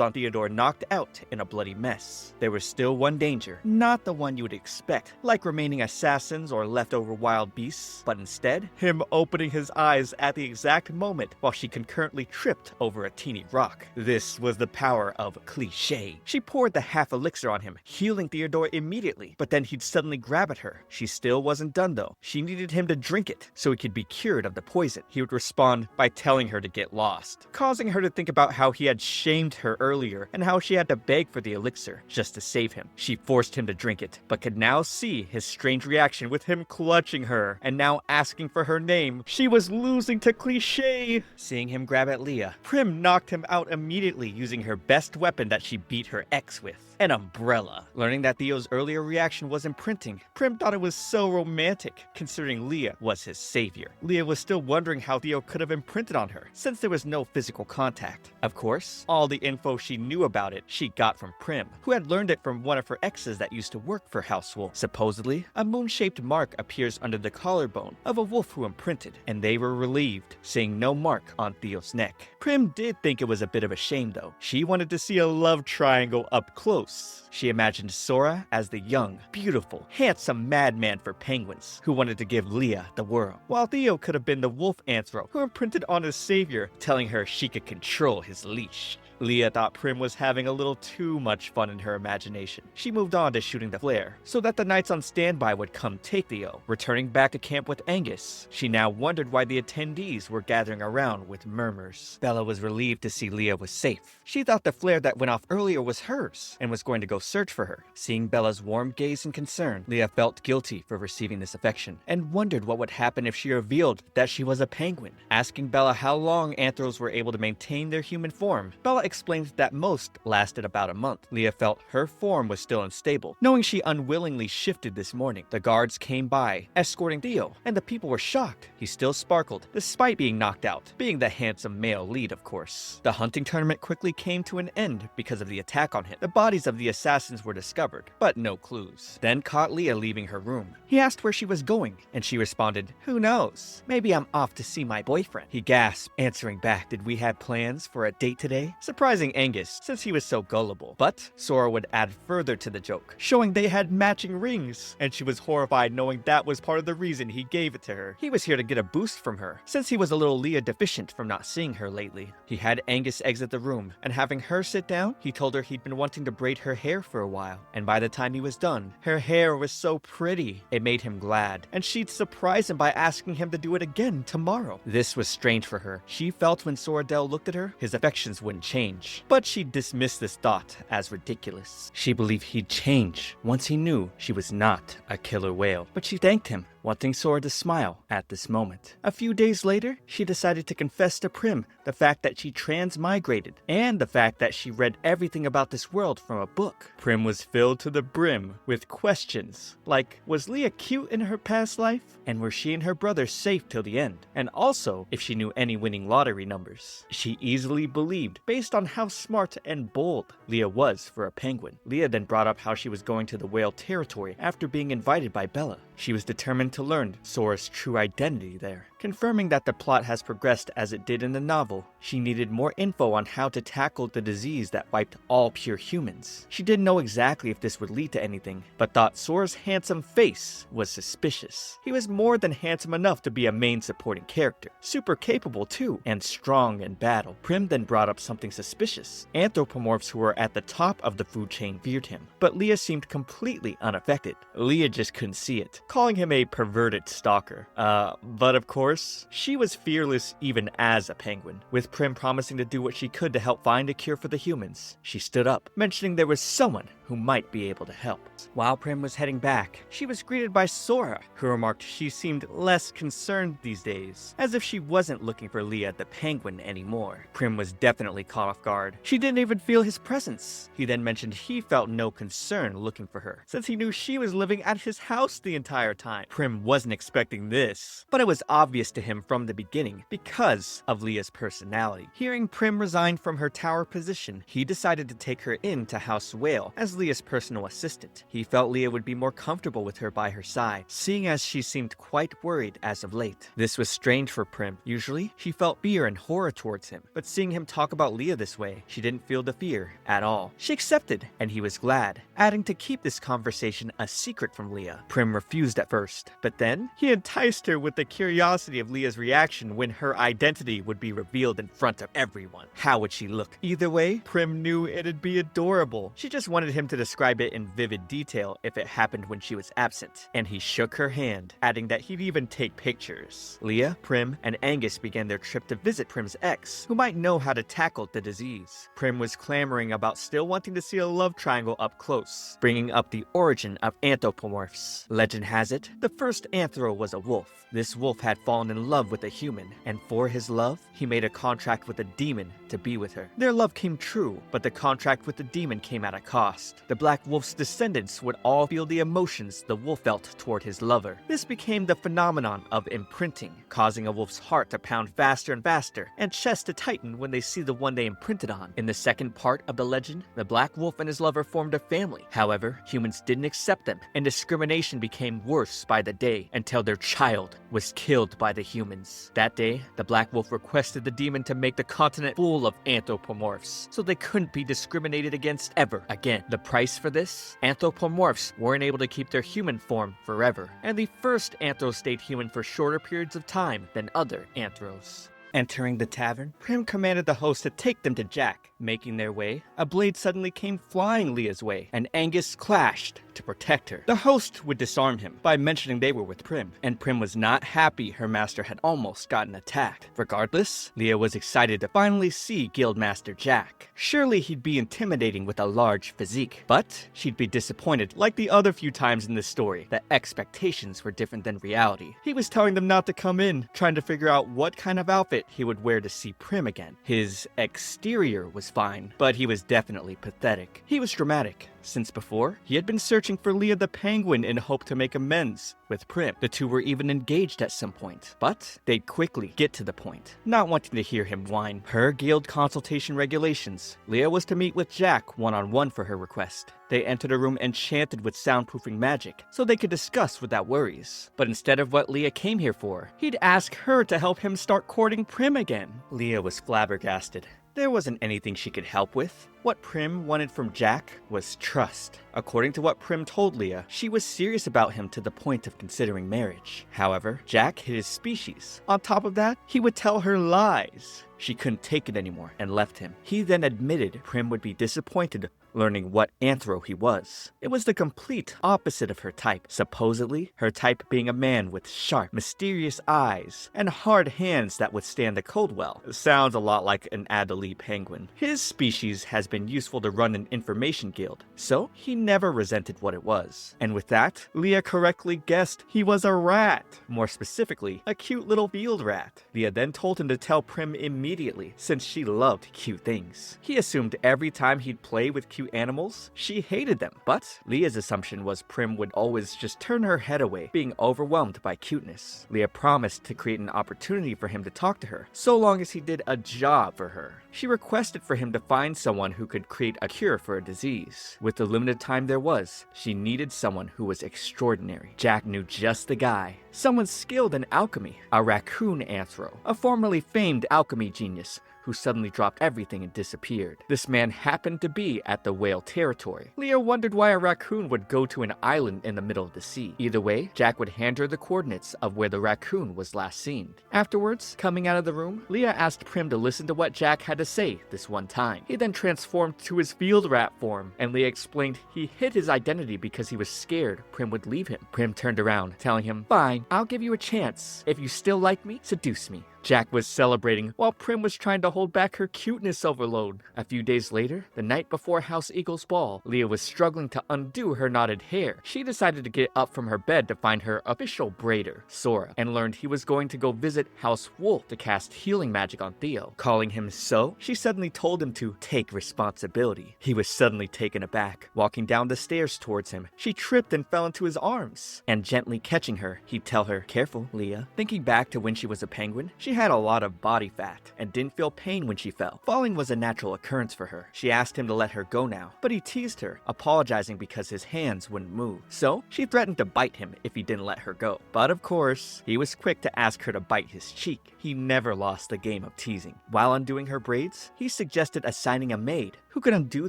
on Theodore, knocked out in a bloody mess. There was still one danger, not the one you would expect, like remaining assassins or leftover wild beasts, but instead, him opening his eyes at the exact moment while she concurrently tripped over a teeny rock. This was the power of cliché. She poured the half elixir on him, healing Theodore immediately, but then he'd suddenly grab at her. She still wasn't done though. She needed him to drink it so he could be cured of the poison. He would respond by telling her to get lost, causing her to think about how he had shamed her earlier and how she had to beg for the elixir just to save him. She forced him to drink it, but could now see his strange reaction with him clutching her and now asking for her name. She was losing to cliché. Seeing him grab at Leah, Prim knocked him out immediately using her best weapon that she beat her ex with, an umbrella. Learning that Theo's earlier reaction was imprinting, Prim thought it was so romantic, considering Leah was his savior. Leah was still wondering how Theo could have imprinted on her, since there was no physical contact. Of course, all the info she knew about it, she got from Prim, who had learned it from one of her exes that used to work for House Wolf. Supposedly, a moon-shaped mark appears under the collarbone of a wolf who imprinted, and they were relieved, seeing no mark on Theo's neck. Prim did think it was a bit of a shame though. She wanted to see a love triangle up close. She imagined Sora as the young, beautiful, handsome madman for penguins who wanted to give Leah the world, while Theo could have been the wolf Anthro who imprinted on his savior, telling her she could control his leash. Leah thought Prim was having a little too much fun in her imagination. She moved on to shooting the flare, so that the knights on standby would come take Theo. Returning back to camp with Angus, she now wondered why the attendees were gathering around with murmurs. Bella was relieved to see Leah was safe. She thought the flare that went off earlier was hers, and was going to go search for her. Seeing Bella's warm gaze and concern, Leah felt guilty for receiving this affection, and wondered what would happen if she revealed that she was a penguin. Asking Bella how long anthros were able to maintain their human form, Bella explained that most lasted about a month. Leah felt her form was still unstable, knowing she unwillingly shifted this morning. The guards came by, escorting Theo, and the people were shocked. He still sparkled, despite being knocked out, being the handsome male lead, of course. The hunting tournament quickly came to an end because of the attack on him. The bodies of the assassins were discovered, but no clues. Then caught Leah leaving her room. He asked where she was going, and she responded, "Who knows? Maybe I'm off to see my boyfriend." He gasped, answering back, "Did we have plans for a date today?" Surprising Angus, since he was so gullible. But Sora would add further to the joke, showing they had matching rings, and she was horrified knowing that was part of the reason he gave it to her. He was here to get a boost from her, since he was a little Leah deficient from not seeing her lately. He had Angus exit the room, and having her sit down, he told her he'd been wanting to braid her hair for a while, and by the time he was done, her hair was so pretty. It made him glad, and she'd surprise him by asking him to do it again tomorrow. This was strange for her. She felt when Souradel looked at her, his affections wouldn't change, but she dismissed this thought as ridiculous. She believed he'd change once he knew she was not a killer whale, but she thanked him wanting Sora to smile at this moment. A few days later, she decided to confess to Prim the fact that she transmigrated, and the fact that she read everything about this world from a book. Prim was filled to the brim with questions, like, was Leah cute in her past life? And were she and her brother safe till the end? And also, if she knew any winning lottery numbers. She easily believed, based on how smart and bold Leah was for a penguin. Leah then brought up how she was going to the whale territory after being invited by Bella. She was determined to learn Sora's true identity there. Confirming that the plot has progressed as it did in the novel, she needed more info on how to tackle the disease that wiped all pure humans. She didn't know exactly if this would lead to anything, but thought Sora's handsome face was suspicious. He was more than handsome enough to be a main supporting character. Super capable too, and strong in battle. Prim then brought up something suspicious. Anthropomorphs who were at the top of the food chain feared him, but Leah seemed completely unaffected. Leah just couldn't see it, calling him a perverted stalker. But of course, she was fearless even as a penguin. With Prim promising to do what she could to help find a cure for the humans, she stood up, mentioning there was someone who might be able to help. While Prim was heading back, she was greeted by Sora, who remarked she seemed less concerned these days, as if she wasn't looking for Leah the penguin anymore. Prim was definitely caught off guard. She didn't even feel his presence. He then mentioned he felt no concern looking for her, since he knew she was living at his house the entire time. Prim wasn't expecting this, but it was obvious to him from the beginning because of Leah's personality. Hearing Prim resign from her tower position, he decided to take her into House Whale as Leah's personal assistant. He felt Leah would be more comfortable with her by her side, seeing as she seemed quite worried as of late. This was strange for Prim. Usually, she felt fear and horror towards him, but seeing him talk about Leah this way, she didn't feel the fear at all. She accepted, and he was glad, adding to keep this conversation a secret from Leah. Prim refused at first, but then he enticed her with the curiosity of Leah's reaction when her identity would be revealed in front of everyone. How would she look? Either way, Prim knew it'd be adorable. She just wanted him to describe it in vivid detail if it happened when she was absent, and he shook her hand, adding that he'd even take pictures. Leah, Prim, and Angus began their trip to visit Prim's ex, who might know how to tackle the disease. Prim was clamoring about still wanting to see a love triangle up close, bringing up the origin of anthropomorphs. Legend has it, the first anthro was a wolf. This wolf had fallen in love with a human, and for his love, he made a contract with a demon to be with her. Their love came true, but the contract with the demon came at a cost. The Black Wolf's descendants would all feel the emotions the wolf felt toward his lover. This became the phenomenon of imprinting, causing a wolf's heart to pound faster and faster, and chest to tighten when they see the one they imprinted on. In the second part of the legend, the Black Wolf and his lover formed a family. However, humans didn't accept them, and discrimination became worse by the day until their child was killed by the humans. That day, the Black Wolf requested the demon to make the continent full of anthropomorphs, so they couldn't be discriminated against ever again. The price for this? Anthropomorphs weren't able to keep their human form forever, and the first anthro stayed human for shorter periods of time than other anthros. Entering the tavern, Prim commanded the host to take them to Jack. Making their way, a blade suddenly came flying Leah's way, and Angus clashed to protect her. The host would disarm him by mentioning they were with Prim, and Prim was not happy her master had almost gotten attacked. Regardless, Leah was excited to finally see Guildmaster Jack. Surely he'd be intimidating with a large physique, but she'd be disappointed. Like the other few times in this story, the expectations were different than reality. He was telling them not to come in, trying to figure out what kind of outfit he would wear to see Prim again. His exterior was fine, but he was definitely pathetic. He was dramatic, since before, he had been searching for Leah the penguin in hope to make amends with Prim. The two were even engaged at some point, but they'd quickly get to the point, not wanting to hear him whine. Per guild consultation regulations, Leah was to meet with Jack one-on-one for her request. They entered a room enchanted with soundproofing magic, so they could discuss without worries. But instead of what Leah came here for, he'd ask her to help him start courting Prim again. Leah was flabbergasted. There wasn't anything she could help with. What Prim wanted from Jack was trust. According to what Prim told Leah, she was serious about him to the point of considering marriage. However, Jack hid his species. On top of that, he would tell her lies. She couldn't take it anymore and left him. He then admitted Prim would be disappointed learning what anthro he was. It was the complete opposite of her type. Supposedly, her type being a man with sharp, mysterious eyes and hard hands that withstand the cold well. It sounds a lot like an Adelie penguin. His species has been been useful to run an information guild, so he never resented what it was. And with that, Leah correctly guessed he was a rat. More specifically, a cute little field rat. Leah then told him to tell Prim immediately, since she loved cute things. He assumed every time he'd play with cute animals, she hated them. But Leah's assumption was Prim would always just turn her head away, being overwhelmed by cuteness. Leah promised to create an opportunity for him to talk to her, so long as he did a job for her. She requested for him to find someone who could create a cure for a disease. With the limited time there was, she needed someone who was extraordinary. Jack knew just the guy. Someone skilled in alchemy, a raccoon anthro, a formerly famed alchemy genius who suddenly dropped everything and disappeared. This man happened to be at the whale territory. Leah wondered why a raccoon would go to an island in the middle of the sea. Either way, Jack would hand her the coordinates of where the raccoon was last seen. Afterwards, coming out of the room, Leah asked Prim to listen to what Jack had to say this one time. He then transformed to his field rat form, and Leah explained he hid his identity because he was scared Prim would leave him. Prim turned around, telling him, "Fine, I'll give you a chance. If you still like me, seduce me." Jack was celebrating while Prim was trying to hold back her cuteness overload. A few days later, the night before House Eagle's ball, Leah was struggling to undo her knotted hair. She decided to get up from her bed to find her official braider, Sora, and learned he was going to go visit House Wolf to cast healing magic on Theo. Calling him so, she suddenly told him to take responsibility. He was suddenly taken aback. Walking down the stairs towards him, she tripped and fell into his arms. And gently catching her, he'd tell her, "Careful, Leah." Thinking back to when she was a penguin, she had a lot of body fat and didn't feel pain when she fell. Falling was a natural occurrence for her. She asked him to let her go now, but he teased her, apologizing because his hands wouldn't move. So she threatened to bite him if he didn't let her go. But of course, he was quick to ask her to bite his cheek. He never lost the game of teasing. While undoing her braids, he suggested assigning a maid who could undo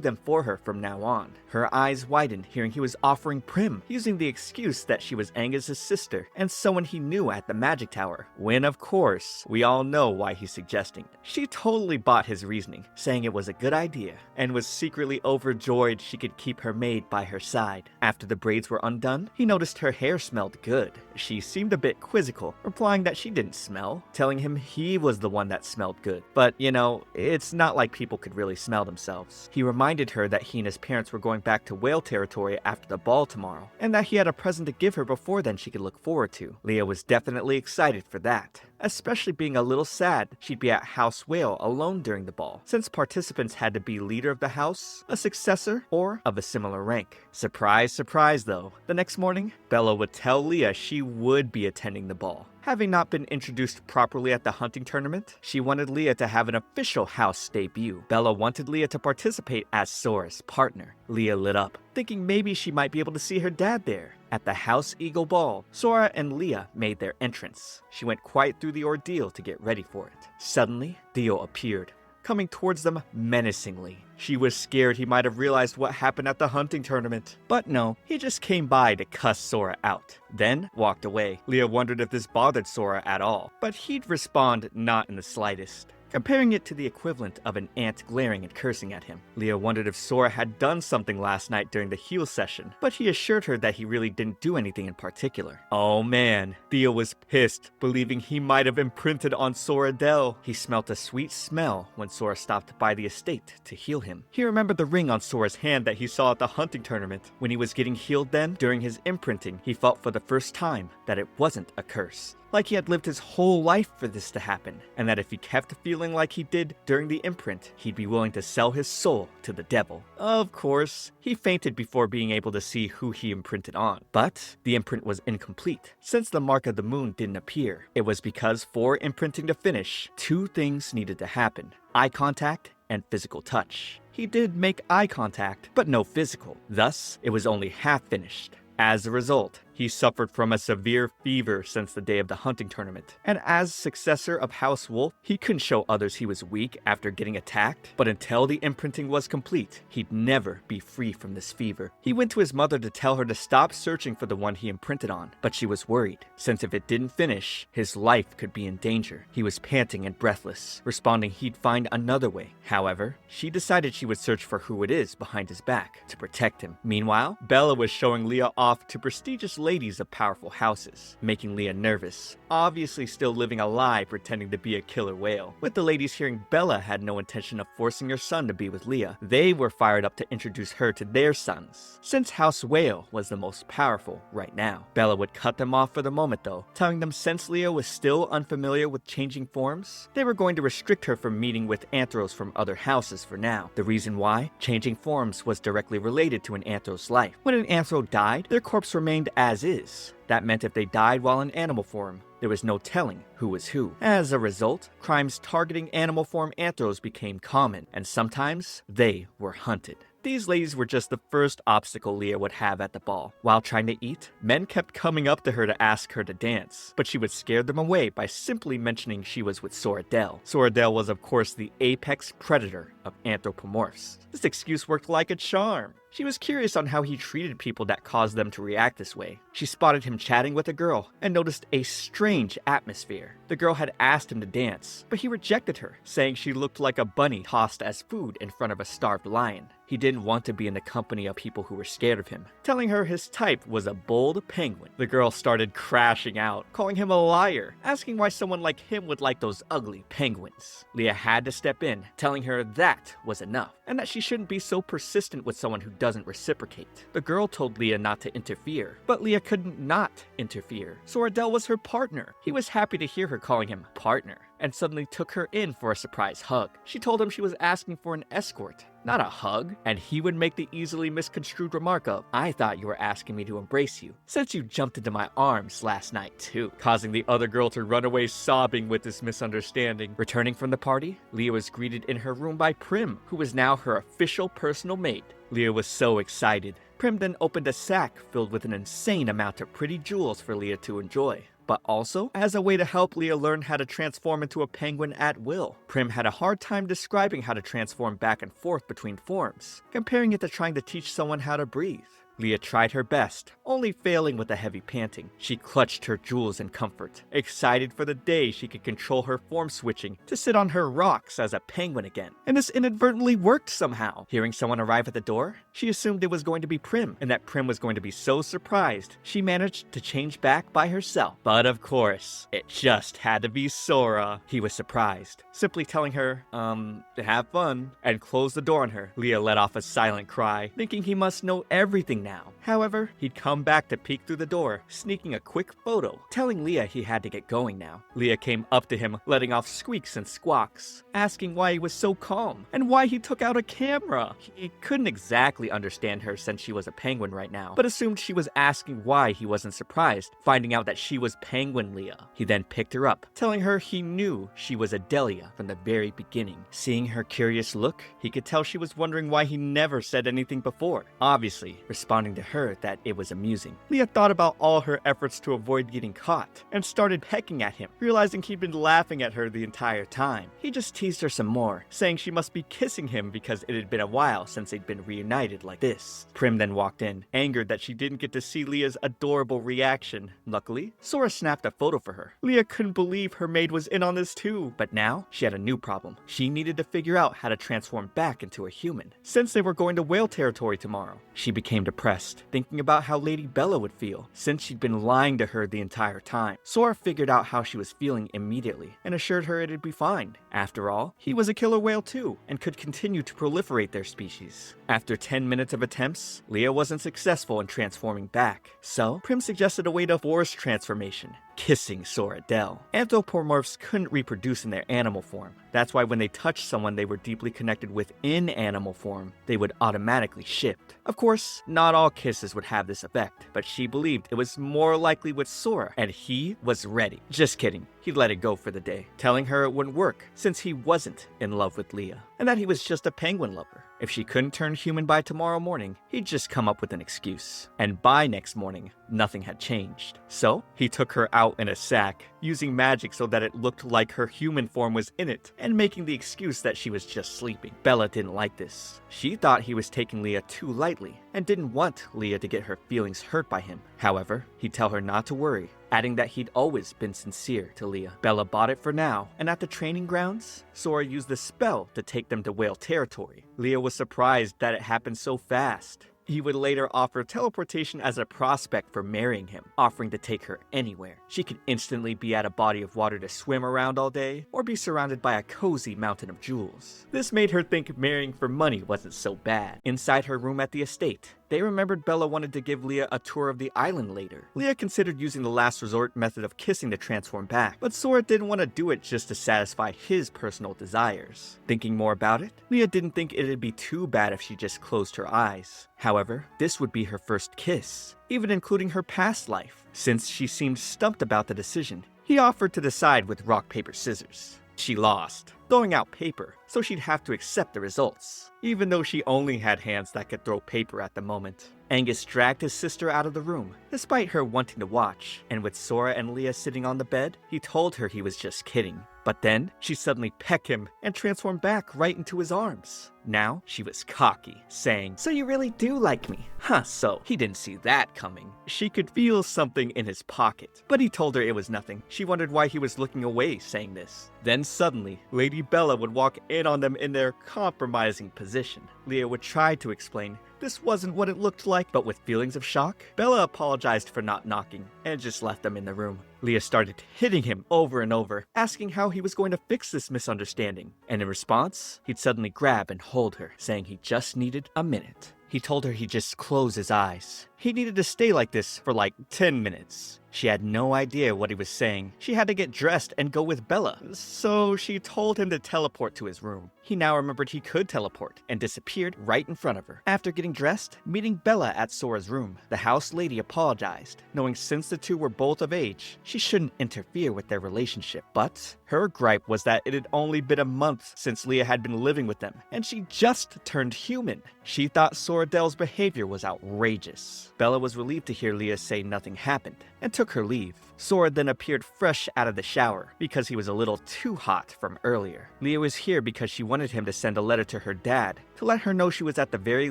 them for her from now on. Her eyes widened, hearing he was offering Prim, using the excuse that she was Angus's sister and someone he knew at the magic tower. When, of course, we all know why he's suggesting it. She totally bought his reasoning, saying it was a good idea, and was secretly overjoyed she could keep her maid by her side. After the braids were undone, he noticed her hair smelled good. She seemed a bit quizzical, replying that she didn't smell, telling him he was the one that smelled good. But, you know, it's not like people could really smell themselves. He reminded her that he and his parents were going back to whale territory after the ball tomorrow, and that he had a present to give her before then she could look forward to. Leah was definitely excited for that, especially being a little sad she'd be at House Whale alone during the ball, since participants had to be leader of the house, a successor, or of a similar rank. Surprise, surprise though. The next morning, Bella would tell Leah she would be attending the ball. Having not been introduced properly at the hunting tournament, she wanted Leah to have an official house debut. Bella wanted Leah to participate as Sora's partner. Leah lit up, thinking maybe she might be able to see her dad there. At the House Eagle Ball, Sora and Leah made their entrance. She went quiet through the ordeal to get ready for it. Suddenly, Theo appeared, coming towards them menacingly. She was scared he might have realized what happened at the hunting tournament. But no, he just came by to cuss Sora out, then walked away. Leah wondered if this bothered Sora at all, but he'd respond not in the slightest, comparing it to the equivalent of an ant glaring and cursing at him. Leah wondered if Sora had done something last night during the heal session, but he assured her that he really didn't do anything in particular. Oh man, Theo was pissed, believing he might have imprinted on Souradel. He smelt a sweet smell when Sora stopped by the estate to heal him. He remembered the ring on Sora's hand that he saw at the hunting tournament. When he was getting healed then, during his imprinting, he felt for the first time that it wasn't a curse. Like he had lived his whole life for this to happen, and that if he kept feeling like he did during the imprint, he'd be willing to sell his soul to the devil. Of course, he fainted before being able to see who he imprinted on. But the imprint was incomplete, since the mark of the moon didn't appear. It was because for imprinting to finish, two things needed to happen: eye contact and physical touch. He did make eye contact, but no physical. Thus, it was only half finished. As a result, he suffered from a severe fever since the day of the hunting tournament, and as successor of House Wolf, he couldn't show others he was weak after getting attacked, but until the imprinting was complete, he'd never be free from this fever. He went to his mother to tell her to stop searching for the one he imprinted on, but she was worried, since if it didn't finish, his life could be in danger. He was panting and breathless, responding he'd find another way. However, she decided she would search for who it is behind his back to protect him. Meanwhile, Bella was showing Leah off to prestigious ladies of powerful houses, making Leah nervous, obviously still living a lie pretending to be a killer whale. With the ladies hearing Bella had no intention of forcing her son to be with Leah, they were fired up to introduce her to their sons, since House Whale was the most powerful right now. Bella would cut them off for the moment though, telling them since Leah was still unfamiliar with changing forms, they were going to restrict her from meeting with Anthros from other houses for now. The reason why? Changing forms was directly related to an Anthro's life. When an Anthro died, their corpse remained as is. That meant if they died while in animal form, there was no telling who was who. As a result, crimes targeting animal form Anthros became common, and sometimes they were hunted. These ladies were just the first obstacle Leah would have at the ball. While trying to eat, men kept coming up to her to ask her to dance, but she would scare them away by simply mentioning she was with Souradel. Souradel was of course the apex predator of anthropomorphs. This excuse worked like a charm. She was curious on how he treated people that caused them to react this way. She spotted him chatting with a girl and noticed a strange atmosphere. The girl had asked him to dance, but he rejected her, saying she looked like a bunny tossed as food in front of a starved lion. He didn't want to be in the company of people who were scared of him, telling her his type was a bold penguin. The girl started crashing out, calling him a liar, asking why someone like him would like those ugly penguins. Leah had to step in, telling her that was enough, and that she shouldn't be so persistent with someone who doesn't reciprocate. The girl told Leah not to interfere, but Leah couldn't not interfere. Souradel was her partner. He was happy to hear her calling him partner, and suddenly took her in for a surprise hug. She told him she was asking for an escort, not a hug, and he would make the easily misconstrued remark of, "I thought you were asking me to embrace you, since you jumped into my arms last night too," causing the other girl to run away sobbing with this misunderstanding. Returning from the party, Leah was greeted in her room by Prim, who was now her official personal mate. Leah was so excited. Prim then opened a sack filled with an insane amount of pretty jewels for Leah to enjoy, but also as a way to help Leah learn how to transform into a penguin at will. Prim had a hard time describing how to transform back and forth between forms, comparing it to trying to teach someone how to breathe. Leah tried her best, only failing with a heavy panting. She clutched her jewels in comfort, excited for the day she could control her form switching to sit on her rocks as a penguin again. And this inadvertently worked somehow. Hearing someone arrive at the door, she assumed it was going to be Prim, and that Prim was going to be so surprised she managed to change back by herself. But of course, it just had to be Sora. He was surprised, simply telling her, have fun, and closed the door on her. Leah let off a silent cry, thinking he must know everything now. However, he'd come back to peek through the door, sneaking a quick photo, telling Leah he had to get going now. Leah came up to him, letting off squeaks and squawks, asking why he was so calm, and why he took out a camera. He couldn't exactly understand her since she was a penguin right now, but assumed she was asking why he wasn't surprised, finding out that she was Penguin Leah. He then picked her up, telling her he knew she was a Delia from the very beginning. Seeing her curious look, he could tell she was wondering why he never said anything before, obviously responding to her that it was amusing. Leah thought about all her efforts to avoid getting caught, and started pecking at him, realizing he'd been laughing at her the entire time. He just teased her some more, saying she must be kissing him because it had been a while since they'd been reunited like this. Prim then walked in, angered that she didn't get to see Leah's adorable reaction. Luckily, Sora snapped a photo for her. Leah couldn't believe her maid was in on this too, but now she had a new problem. She needed to figure out how to transform back into a human, since they were going to whale territory tomorrow. She became depressed, thinking about how Lady Bella would feel, since she'd been lying to her the entire time. Sora figured out how she was feeling immediately, and assured her it'd be fine. After all, he was a killer whale too, and could continue to proliferate their species. After 10 minutes of attempts, Leah wasn't successful in transforming back, so Prim suggested a way to force transformation: kissing Souradel. Anthropomorphs couldn't reproduce in their animal form. That's why when they touched someone they were deeply connected with in animal form, they would automatically shift. Of course, not all kisses would have this effect, but she believed it was more likely with Sora, and he was ready. Just kidding, he'd let it go for the day, telling her it wouldn't work since he wasn't in love with Leah, and that he was just a penguin lover. If she couldn't turn human by tomorrow morning, he'd just come up with an excuse. And by next morning, nothing had changed. So, he took her out in a sack, using magic so that it looked like her human form was in it, and making the excuse that she was just sleeping. Bella didn't like this. She thought he was taking Leah too lightly, and didn't want Leah to get her feelings hurt by him. However, he'd tell her not to worry, adding that he'd always been sincere to Leah. Bella bought it for now, and at the training grounds, Sora used the spell to take them to whale territory. Leah was surprised that it happened so fast. He would later offer teleportation as a prospect for marrying him, offering to take her anywhere. She could instantly be at a body of water to swim around all day, or be surrounded by a cozy mountain of jewels. This made her think marrying for money wasn't so bad. Inside her room at the estate, they remembered Bella wanted to give Leah a tour of the island later. Leah considered using the last resort method of kissing to transform back, but Sora didn't want to do it just to satisfy his personal desires. Thinking more about it, Leah didn't think it'd be too bad if she just closed her eyes. However, this would be her first kiss, even including her past life. Since she seemed stumped about the decision, he offered to decide with rock, paper, scissors. She lost, throwing out paper, so she'd have to accept the results, even though she only had hands that could throw paper at the moment. Angus dragged his sister out of the room, despite her wanting to watch, and with Sora and Leah sitting on the bed, he told her he was just kidding. But then, she suddenly pecked him and transformed back right into his arms. Now, she was cocky, saying, "So you really do like me?" So he didn't see that coming. She could feel something in his pocket, but he told her it was nothing. She wondered why he was looking away saying this. Then suddenly, Lady Bella would walk in on them in their compromising position. Leah would try to explain this wasn't what it looked like, but with feelings of shock, Bella apologized for not knocking and just left them in the room. Leah started hitting him over and over, asking how he was going to fix this misunderstanding. And in response, he'd suddenly grab and hold her, saying he just needed a minute. He told her he'd just close his eyes. He needed to stay like this for like 10 minutes. She had no idea what he was saying. She had to get dressed and go with Bella, so she told him to teleport to his room. He now remembered he could teleport and disappeared right in front of her. After getting dressed, meeting Bella at Sora's room, the house lady apologized, knowing since the two were both of age, she shouldn't interfere with their relationship. But her gripe was that it had only been a month since Leah had been living with them, and she just turned human. She thought Souradel's behavior was outrageous. Bella was relieved to hear Leah say nothing happened, and took her leave. Sora then appeared fresh out of the shower, because he was a little too hot from earlier. Leah was here because she wanted him to send a letter to her dad, to let her know she was at the very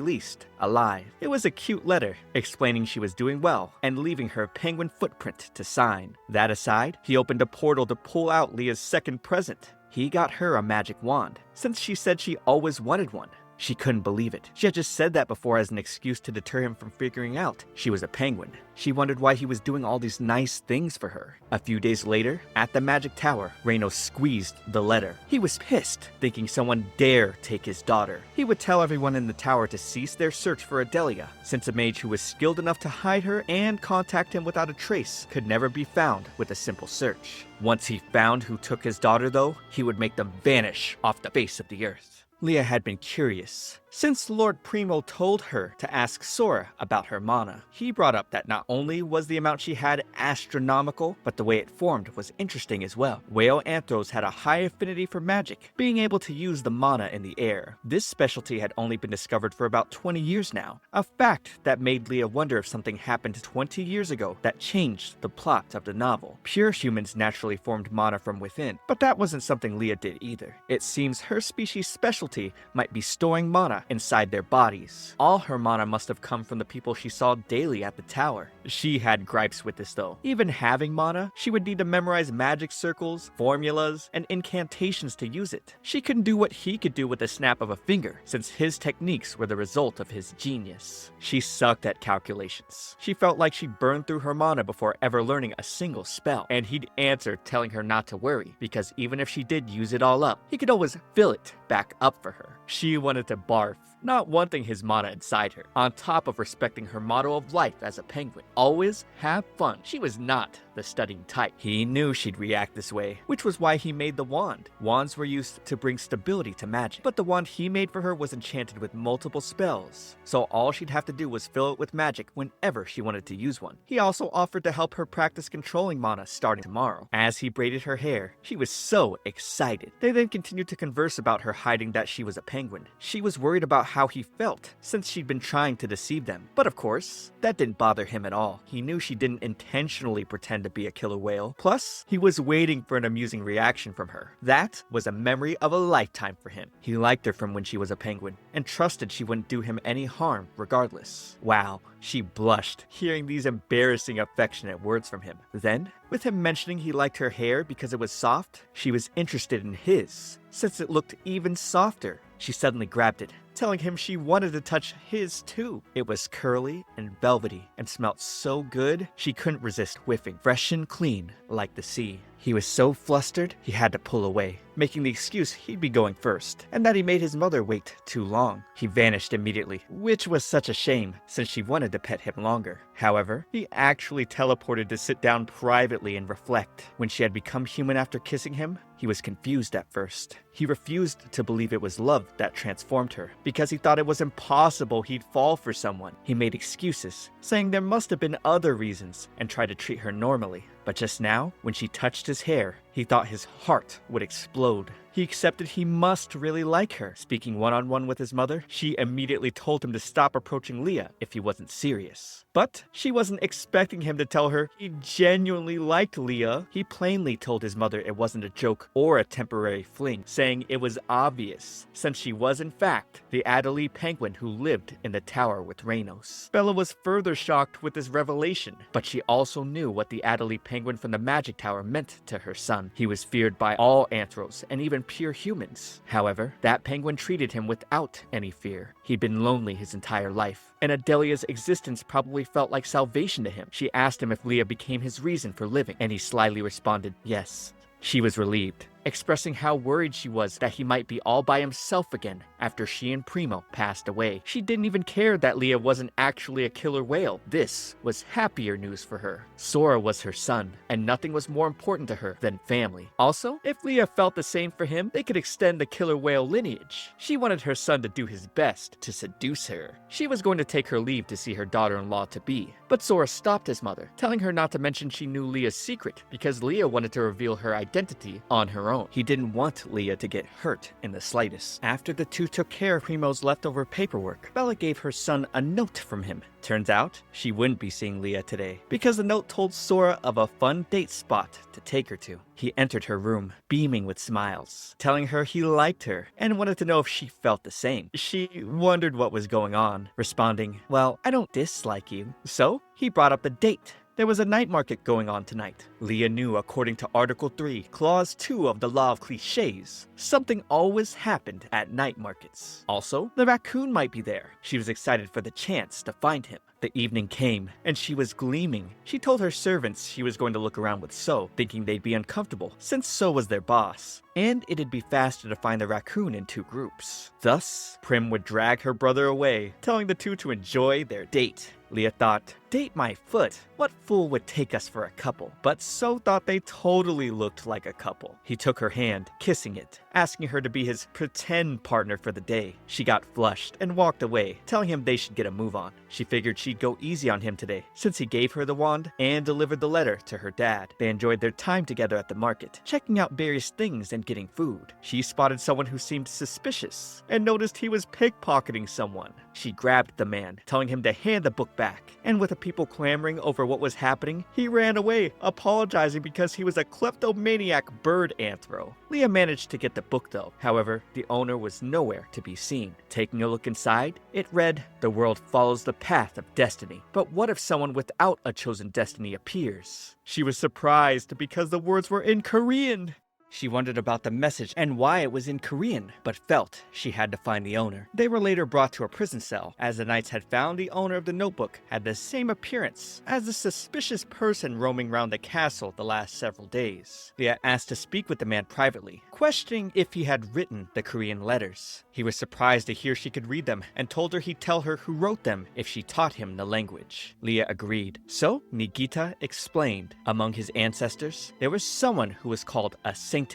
least alive. It was a cute letter, explaining she was doing well, and leaving her penguin footprint to sign. That aside, he opened a portal to pull out Leah's second present. He got her a magic wand, since she said she always wanted one. She couldn't believe it. She had just said that before as an excuse to deter him from figuring out she was a penguin. She wondered why he was doing all these nice things for her. A few days later, at the magic tower, Reno squeezed the letter. He was pissed, thinking someone dare take his daughter. He would tell everyone in the tower to cease their search for Adelia, since a mage who was skilled enough to hide her and contact him without a trace could never be found with a simple search. Once he found who took his daughter though, he would make them vanish off the face of the earth. Leah had been curious, since Lord Primo told her to ask Sora about her mana. He brought up that not only was the amount she had astronomical, but the way it formed was interesting as well. Whale Anthros had a high affinity for magic, being able to use the mana in the air. This specialty had only been discovered for about 20 years now, a fact that made Leah wonder if something happened 20 years ago that changed the plot of the novel. Pure humans naturally formed mana from within, but that wasn't something Leah did either. It seems her species' specialty might be storing mana inside their bodies. All her mana must have come from the people she saw daily at the tower. She had gripes with this though. Even having mana, she would need to memorize magic circles, formulas, and incantations to use it. She couldn't do what he could do with a snap of a finger, since his techniques were the result of his genius. She sucked at calculations. She felt like she burned through her mana before ever learning a single spell, and he'd answer telling her not to worry, because even if she did use it all up, he could always fill it back up for her. She wanted to barf, not wanting his mana inside her, on top of respecting her motto of life as a penguin. Always have fun. She was not the studying type. He knew she'd react this way, which was why he made the wand. Wands were used to bring stability to magic, but the wand he made for her was enchanted with multiple spells, so all she'd have to do was fill it with magic whenever she wanted to use one. He also offered to help her practice controlling mana starting tomorrow. As he braided her hair, she was so excited. They then continued to converse about her hiding that she was a penguin. She was worried about how he felt, since she'd been trying to deceive them. But of course, that didn't bother him at all. He knew she didn't intentionally pretend to be a killer whale. Plus, he was waiting for an amusing reaction from her. That was a memory of a lifetime for him. He liked her from when she was a penguin, and trusted she wouldn't do him any harm regardless. Wow, she blushed, hearing these embarrassing affectionate words from him. Then, with him mentioning he liked her hair because it was soft, she was interested in his, since it looked even softer. She suddenly grabbed it, telling him she wanted to touch his too. It was curly and velvety and smelled so good she couldn't resist whiffing, fresh and clean like the sea. He was so flustered, he had to pull away, making the excuse he'd be going first, and that he made his mother wait too long. He vanished immediately, which was such a shame, since she wanted to pet him longer. However, he actually teleported to sit down privately and reflect. When she had become human after kissing him, he was confused at first. He refused to believe it was love that transformed her, because he thought it was impossible he'd fall for someone. He made excuses, saying there must have been other reasons, and tried to treat her normally. But just now, when she touched his hair, he thought his heart would explode. He accepted he must really like her. Speaking one-on-one with his mother, she immediately told him to stop approaching Leah if he wasn't serious. But she wasn't expecting him to tell her he genuinely liked Leah. He plainly told his mother it wasn't a joke or a temporary fling, saying it was obvious, since she was in fact the Adelie penguin who lived in the tower with Reynos. Bella was further shocked with this revelation, but she also knew what the Adelie penguin from the magic tower meant to her son. He was feared by all anthros and even pure humans. However, that penguin treated him without any fear. He'd been lonely his entire life, and Adelia's existence probably felt like salvation to him. She asked him if Leah became his reason for living, and he slyly responded, yes. She was relieved, expressing how worried she was that he might be all by himself again after she and Primo passed away. She didn't even care that Leah wasn't actually a killer whale. This was happier news for her. Sora was her son, and nothing was more important to her than family. Also, if Leah felt the same for him, they could extend the killer whale lineage. She wanted her son to do his best to seduce her. She was going to take her leave to see her daughter-in-law-to-be, but Sora stopped his mother, telling her not to mention she knew Leah's secret because Leah wanted to reveal her identity on her own. He didn't want Leah to get hurt in the slightest. After the two took care of Primo's leftover paperwork, Bella gave her son a note from him. Turns out, she wouldn't be seeing Leah today, because the note told Sora of a fun date spot to take her to. He entered her room, beaming with smiles, telling her he liked her, and wanted to know if she felt the same. She wondered what was going on, responding, well, I don't dislike you. So, he brought up the date. There was a night market going on tonight. Leah knew, according to Article 3, Clause 2 of the Law of Clichés, something always happened at night markets. Also, the raccoon might be there. She was excited for the chance to find him. The evening came, and she was gleaming. She told her servants she was going to look around with So, thinking they'd be uncomfortable, since So was their boss, and it'd be faster to find the raccoon in two groups. Thus, Prim would drag her brother away, telling the two to enjoy their date. Leah thought, date my foot? What fool would take us for a couple? But So thought they totally looked like a couple. He took her hand, kissing it, asking her to be his pretend partner for the day. She got flushed and walked away, telling him they should get a move on. She figured she'd go easy on him today, since he gave her the wand and delivered the letter to her dad. They enjoyed their time together at the market, checking out various things and getting food. She spotted someone who seemed suspicious, and noticed he was pickpocketing someone. She grabbed the man, telling him to hand the book back, and with the people clamoring over what was happening, he ran away, apologizing because he was a kleptomaniac bird anthro. Leah managed to get the book though. However, the owner was nowhere to be seen. Taking a look inside, it read, "The world follows the path of destiny. But what if someone without a chosen destiny appears?" She was surprised because the words were in Korean. She wondered about the message and why it was in Korean, but felt she had to find the owner. They were later brought to a prison cell, as the knights had found the owner of the notebook had the same appearance as the suspicious person roaming around the castle the last several days. Leah asked to speak with the man privately, questioning if he had written the Korean letters. He was surprised to hear she could read them, and told her he'd tell her who wrote them if she taught him the language. Leah agreed. So, Nigita explained, among his ancestors, there was someone who was called a saintess.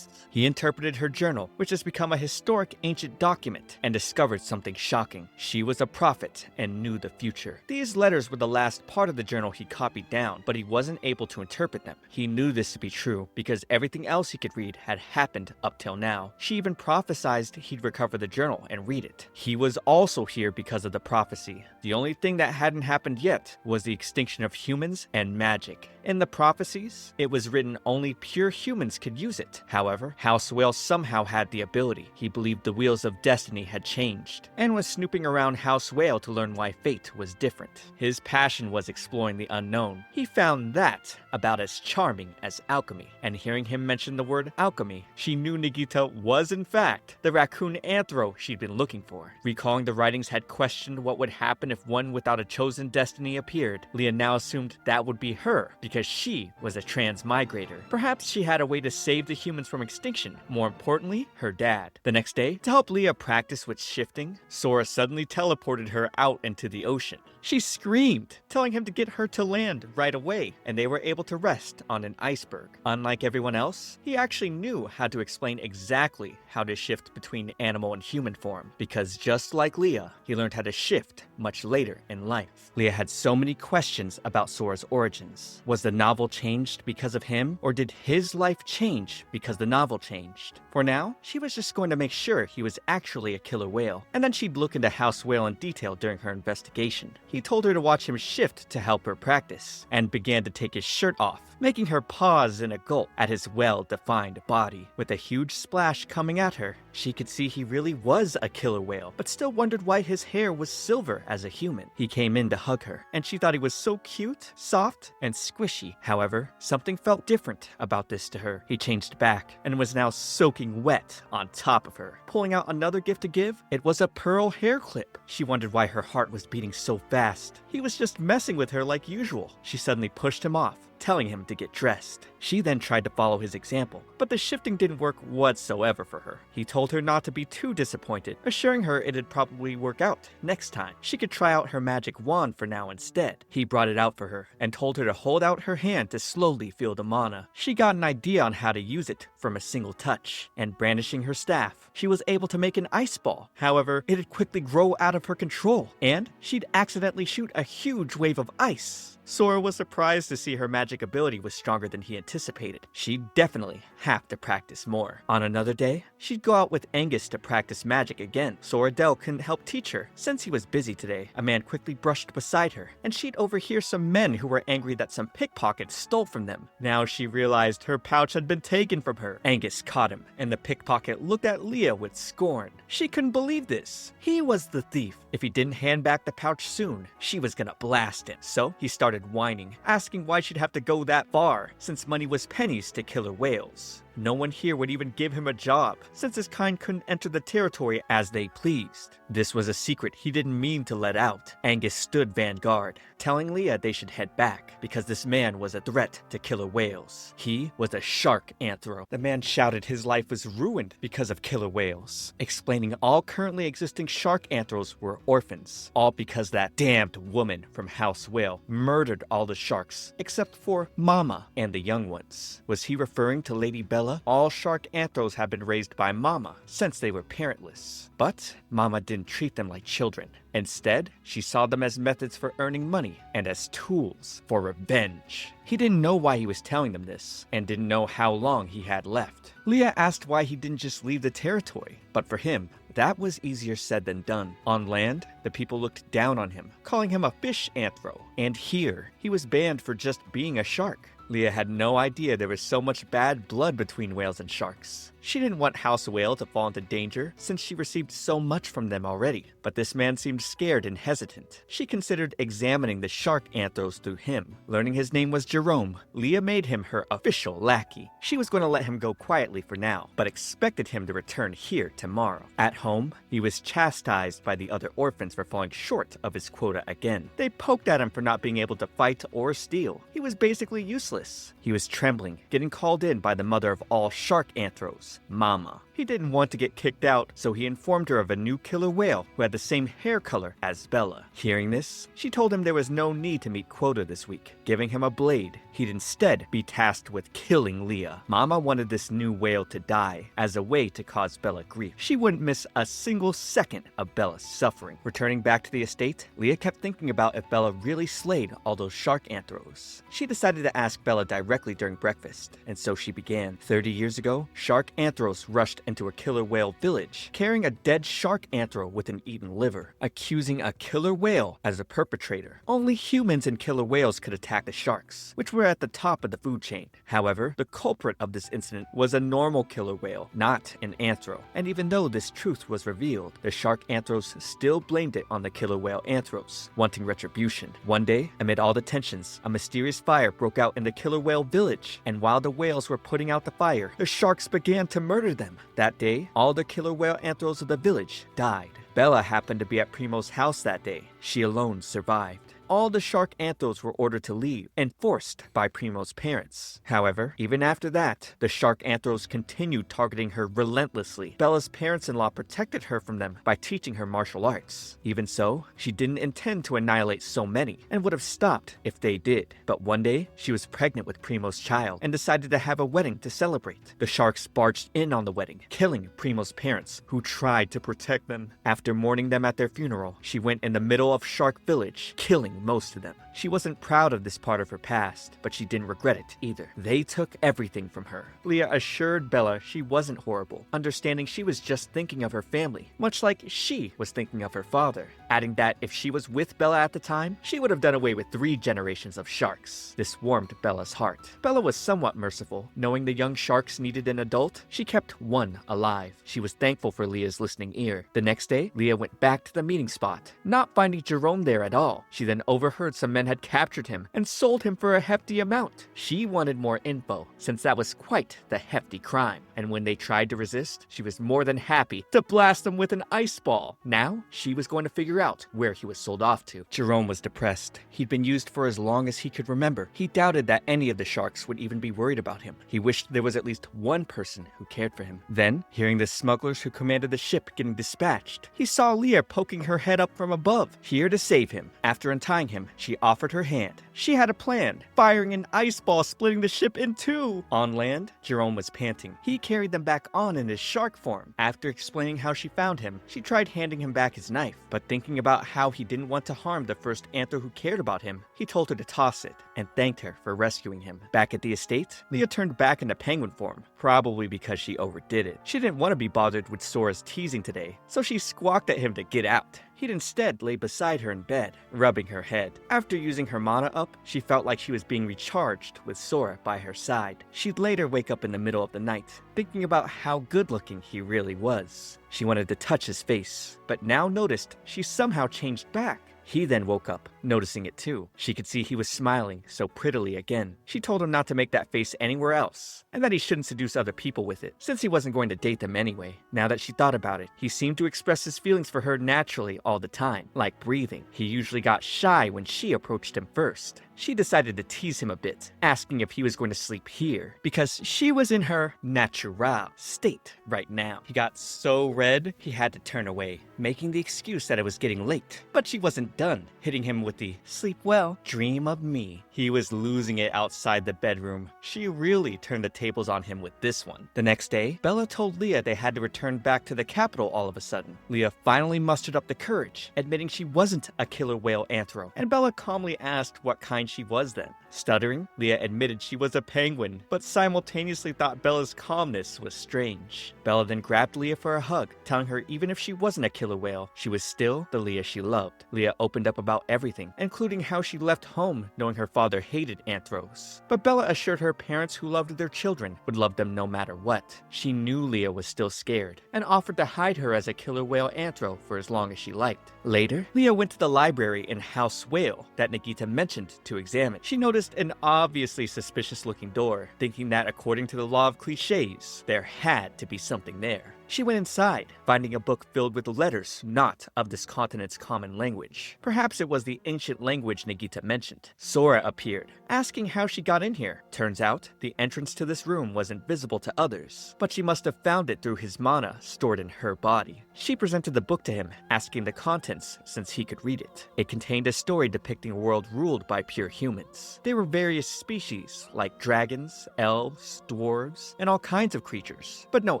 He interpreted her journal, which has become a historic ancient document, and discovered something shocking. She was a prophet and knew the future. These letters were the last part of the journal he copied down, but he wasn't able to interpret them. He knew this to be true because everything else he could read had happened up till now. She even prophesied he'd recover the journal and read it. He was also here because of the prophecy. The only thing that hadn't happened yet was the extinction of humans and magic. In the prophecies, it was written only pure humans could use it. it. However, House Whale somehow had the ability. He believed the wheels of destiny had changed, and was snooping around House Whale to learn why fate was different. His passion was exploring the unknown. He found that about as charming as alchemy, and hearing him mention the word alchemy, she knew Nagita was in fact the raccoon Anthro she'd been looking for. Recalling the writings had questioned what would happen if one without a chosen destiny appeared, Leah now assumed that would be her, because she was a transmigrator. Perhaps she had a way to save the humans from extinction, more importantly, her dad. The next day, to help Leah practice with shifting, Sora suddenly teleported her out into the ocean. She screamed, telling him to get her to land right away, and they were able to rest on an iceberg. Unlike everyone else, he actually knew how to explain exactly how to shift between animal and human form, because just like Leah, he learned how to shift much later in life. Leah had so many questions about Sora's origins. Was the novel changed because of him, or did his life change because the novel changed? For now, she was just going to make sure he was actually a killer whale, and then she'd look into House Whale in detail during her investigation. He told her to watch him shift to help her practice, and began to take his shirt off, making her pause in a gulp at his well-defined body. With a huge splash coming at her, she could see he really was a killer whale, but still wondered why his hair was silver as a human. He came in to hug her, and she thought he was so cute, soft, and squishy. However, something felt different about this to her. He changed back, and was now soaking wet on top of her. Pulling out another gift to give, it was a pearl hair clip. She wondered why her heart was beating so fast. He was just messing with her like usual. She suddenly pushed him off, telling him to get dressed. She then tried to follow his example, but the shifting didn't work whatsoever for her. He told her not to be too disappointed, assuring her it'd probably work out next time. She could try out her magic wand for now instead. He brought it out for her and told her to hold out her hand to slowly feel the mana. She got an idea on how to use it from a single touch, and brandishing her staff, she was able to make an ice ball. However, it'd quickly grow out of her control, and she'd accidentally shoot a huge wave of ice. Sora was surprised to see her magic ability was stronger than he anticipated. She'd definitely have to practice more. On another day, she'd go out with Angus to practice magic again. Souradel couldn't help teach her, since he was busy today. A man quickly brushed beside her, and she'd overhear some men who were angry that some pickpockets stole from them. Now she realized her pouch had been taken from her. Angus caught him, and the pickpocket looked at Leah with scorn. She couldn't believe this. He was the thief. If he didn't hand back the pouch soon, she was gonna blast him. So he started whining, asking why she'd have to go that far, since money was pennies to killer whales. No one here would even give him a job, since his kind couldn't enter the territory as they pleased. This was a secret he didn't mean to let out. Angus stood vanguard, telling Leah they should head back, because this man was a threat to killer whales. He was a shark anthro. The man shouted his life was ruined because of killer whales, explaining all currently existing shark anthros were orphans, all because that damned woman from House Whale murdered all the sharks, except for Mama and the young ones. Was he referring to Lady Bella? All shark anthros have been raised by Mama since they were parentless. But Mama didn't treat them like children. Instead, she saw them as methods for earning money and as tools for revenge. He didn't know why he was telling them this, and didn't know how long he had left. Leah asked why he didn't just leave the territory, but for him, that was easier said than done. On land, the people looked down on him, calling him a fish anthro, and here, he was banned for just being a shark. Leah had no idea there was so much bad blood between whales and sharks. She didn't want House Whale to fall into danger since she received so much from them already, but this man seemed scared and hesitant. She considered examining the shark anthros through him. Learning his name was Jerome, Leah made him her official lackey. She was going to let him go quietly for now, but expected him to return here tomorrow. At home, he was chastised by the other orphans for falling short of his quota again. They poked at him for not being able to fight or steal. He was basically useless. He was trembling, getting called in by the mother of all shark anthros, Mama. He didn't want to get kicked out, so he informed her of a new killer whale who had the same hair color as Bella. Hearing this, she told him there was no need to meet quota this week, giving him a blade. He'd instead be tasked with killing Leah. Mama wanted this new whale to die as a way to cause Bella grief. She wouldn't miss a single second of Bella's suffering. Returning back to the estate, Leah kept thinking about if Bella really slayed all those shark anthros. She decided to ask Bella directly during breakfast, and so she began. 30 years ago, shark anthros rushed into a killer whale village, carrying a dead shark anthro with an eaten liver, accusing a killer whale as a perpetrator. Only humans and killer whales could attack the sharks, which were at the top of the food chain. However, the culprit of this incident was a normal killer whale, not an anthro. And even though this truth was revealed, the shark anthros still blamed it on the killer whale anthros, wanting retribution. One day, amid all the tensions, a mysterious fire broke out in the killer whale village, and while the whales were putting out the fire, the sharks began to murder them. That day, all the killer whale anthros of the village died. Bella happened to be at Primo's house that day. She alone survived. All the shark anthros were ordered to leave, enforced by Primo's parents. However, even after that, the shark anthros continued targeting her relentlessly. Bella's parents-in-law protected her from them by teaching her martial arts. Even so, she didn't intend to annihilate so many, and would have stopped if they did. But one day, she was pregnant with Primo's child, and decided to have a wedding to celebrate. The sharks barged in on the wedding, killing Primo's parents, who tried to protect them. After mourning them at their funeral, she went in the middle of Shark Village, killing most of them. She wasn't proud of this part of her past, but she didn't regret it either. They took everything from her. Leah assured Bella she wasn't horrible, understanding she was just thinking of her family, much like she was thinking of her father, adding that if she was with Bella at the time, she would have done away with 3 generations of sharks. This warmed Bella's heart. Bella was somewhat merciful. Knowing the young sharks needed an adult, she kept one alive. She was thankful for Leah's listening ear. The next day, Leah went back to the meeting spot, not finding Jerome there at all. She then overheard some men had captured him and sold him for a hefty amount. She wanted more info, since that was quite the hefty crime. And when they tried to resist, she was more than happy to blast them with an ice ball. Now, she was going to figure out where he was sold off to. Jerome was depressed. He'd been used for as long as he could remember. He doubted that any of the sharks would even be worried about him. He wished there was at least one person who cared for him. Then, hearing the smugglers who commanded the ship getting dispatched, he saw Leah poking her head up from above, here to save him. After untying him, she offered her hand. She had a plan, firing an ice ball splitting the ship in 2. On land, Jerome was panting. He carried them back on in his shark form. After explaining how she found him, she tried handing him back his knife, but thinking about how he didn't want to harm the first anther who cared about him, he told her to toss it and thanked her for rescuing him. Back at the estate, Leah turned back into penguin form, probably because she overdid it. She didn't want to be bothered with Sora's teasing today, so she squawked at him to get out. He'd instead lay beside her in bed, rubbing her head. After using her mana up, she felt like she was being recharged with Sora by her side. She'd later wake up in the middle of the night, thinking about how good-looking he really was. She wanted to touch his face, but now noticed she somehow changed back. He then woke up, noticing it too. She could see he was smiling so prettily again. She told him not to make that face anywhere else, and that he shouldn't seduce other people with it, since he wasn't going to date them anyway. Now that she thought about it, he seemed to express his feelings for her naturally all the time, like breathing. He usually got shy when she approached him first. She decided to tease him a bit, asking if he was going to sleep here, because she was in her natural state right now. He got so red, he had to turn away, making the excuse that it was getting late. But she wasn't done, hitting him with the "sleep well, dream of me." He was losing it outside the bedroom. She really turned the tables on him with this one. The next day, Bella told Leah they had to return back to the capital all of a sudden. Leah finally mustered up the courage, admitting she wasn't a killer whale anthro, and Bella calmly asked what kind she was then. Stuttering, Leah admitted she was a penguin, but simultaneously thought Bella's calmness was strange. Bella then grabbed Leah for a hug, telling her even if she wasn't a killer whale, she was still the Leah she loved. Leah opened up about everything, including how she left home knowing her father hated anthros. But Bella assured her parents who loved their children would love them no matter what. She knew Leah was still scared, and offered to hide her as a killer whale anthro for as long as she liked. Later, Leah went to the library in House Whale that Nagita mentioned to examine. She noticed an obviously suspicious-looking door, thinking that according to the law of cliches, there had to be something there. She went inside, finding a book filled with letters not of this continent's common language. Perhaps it was the ancient language Nagita mentioned. Sora appeared, asking how she got in here. Turns out, the entrance to this room wasn't visible to others, but she must have found it through his mana stored in her body. She presented the book to him, asking the contents since he could read it. It contained a story depicting a world ruled by pure humans. There were various species, like dragons, elves, dwarves, and all kinds of creatures, but no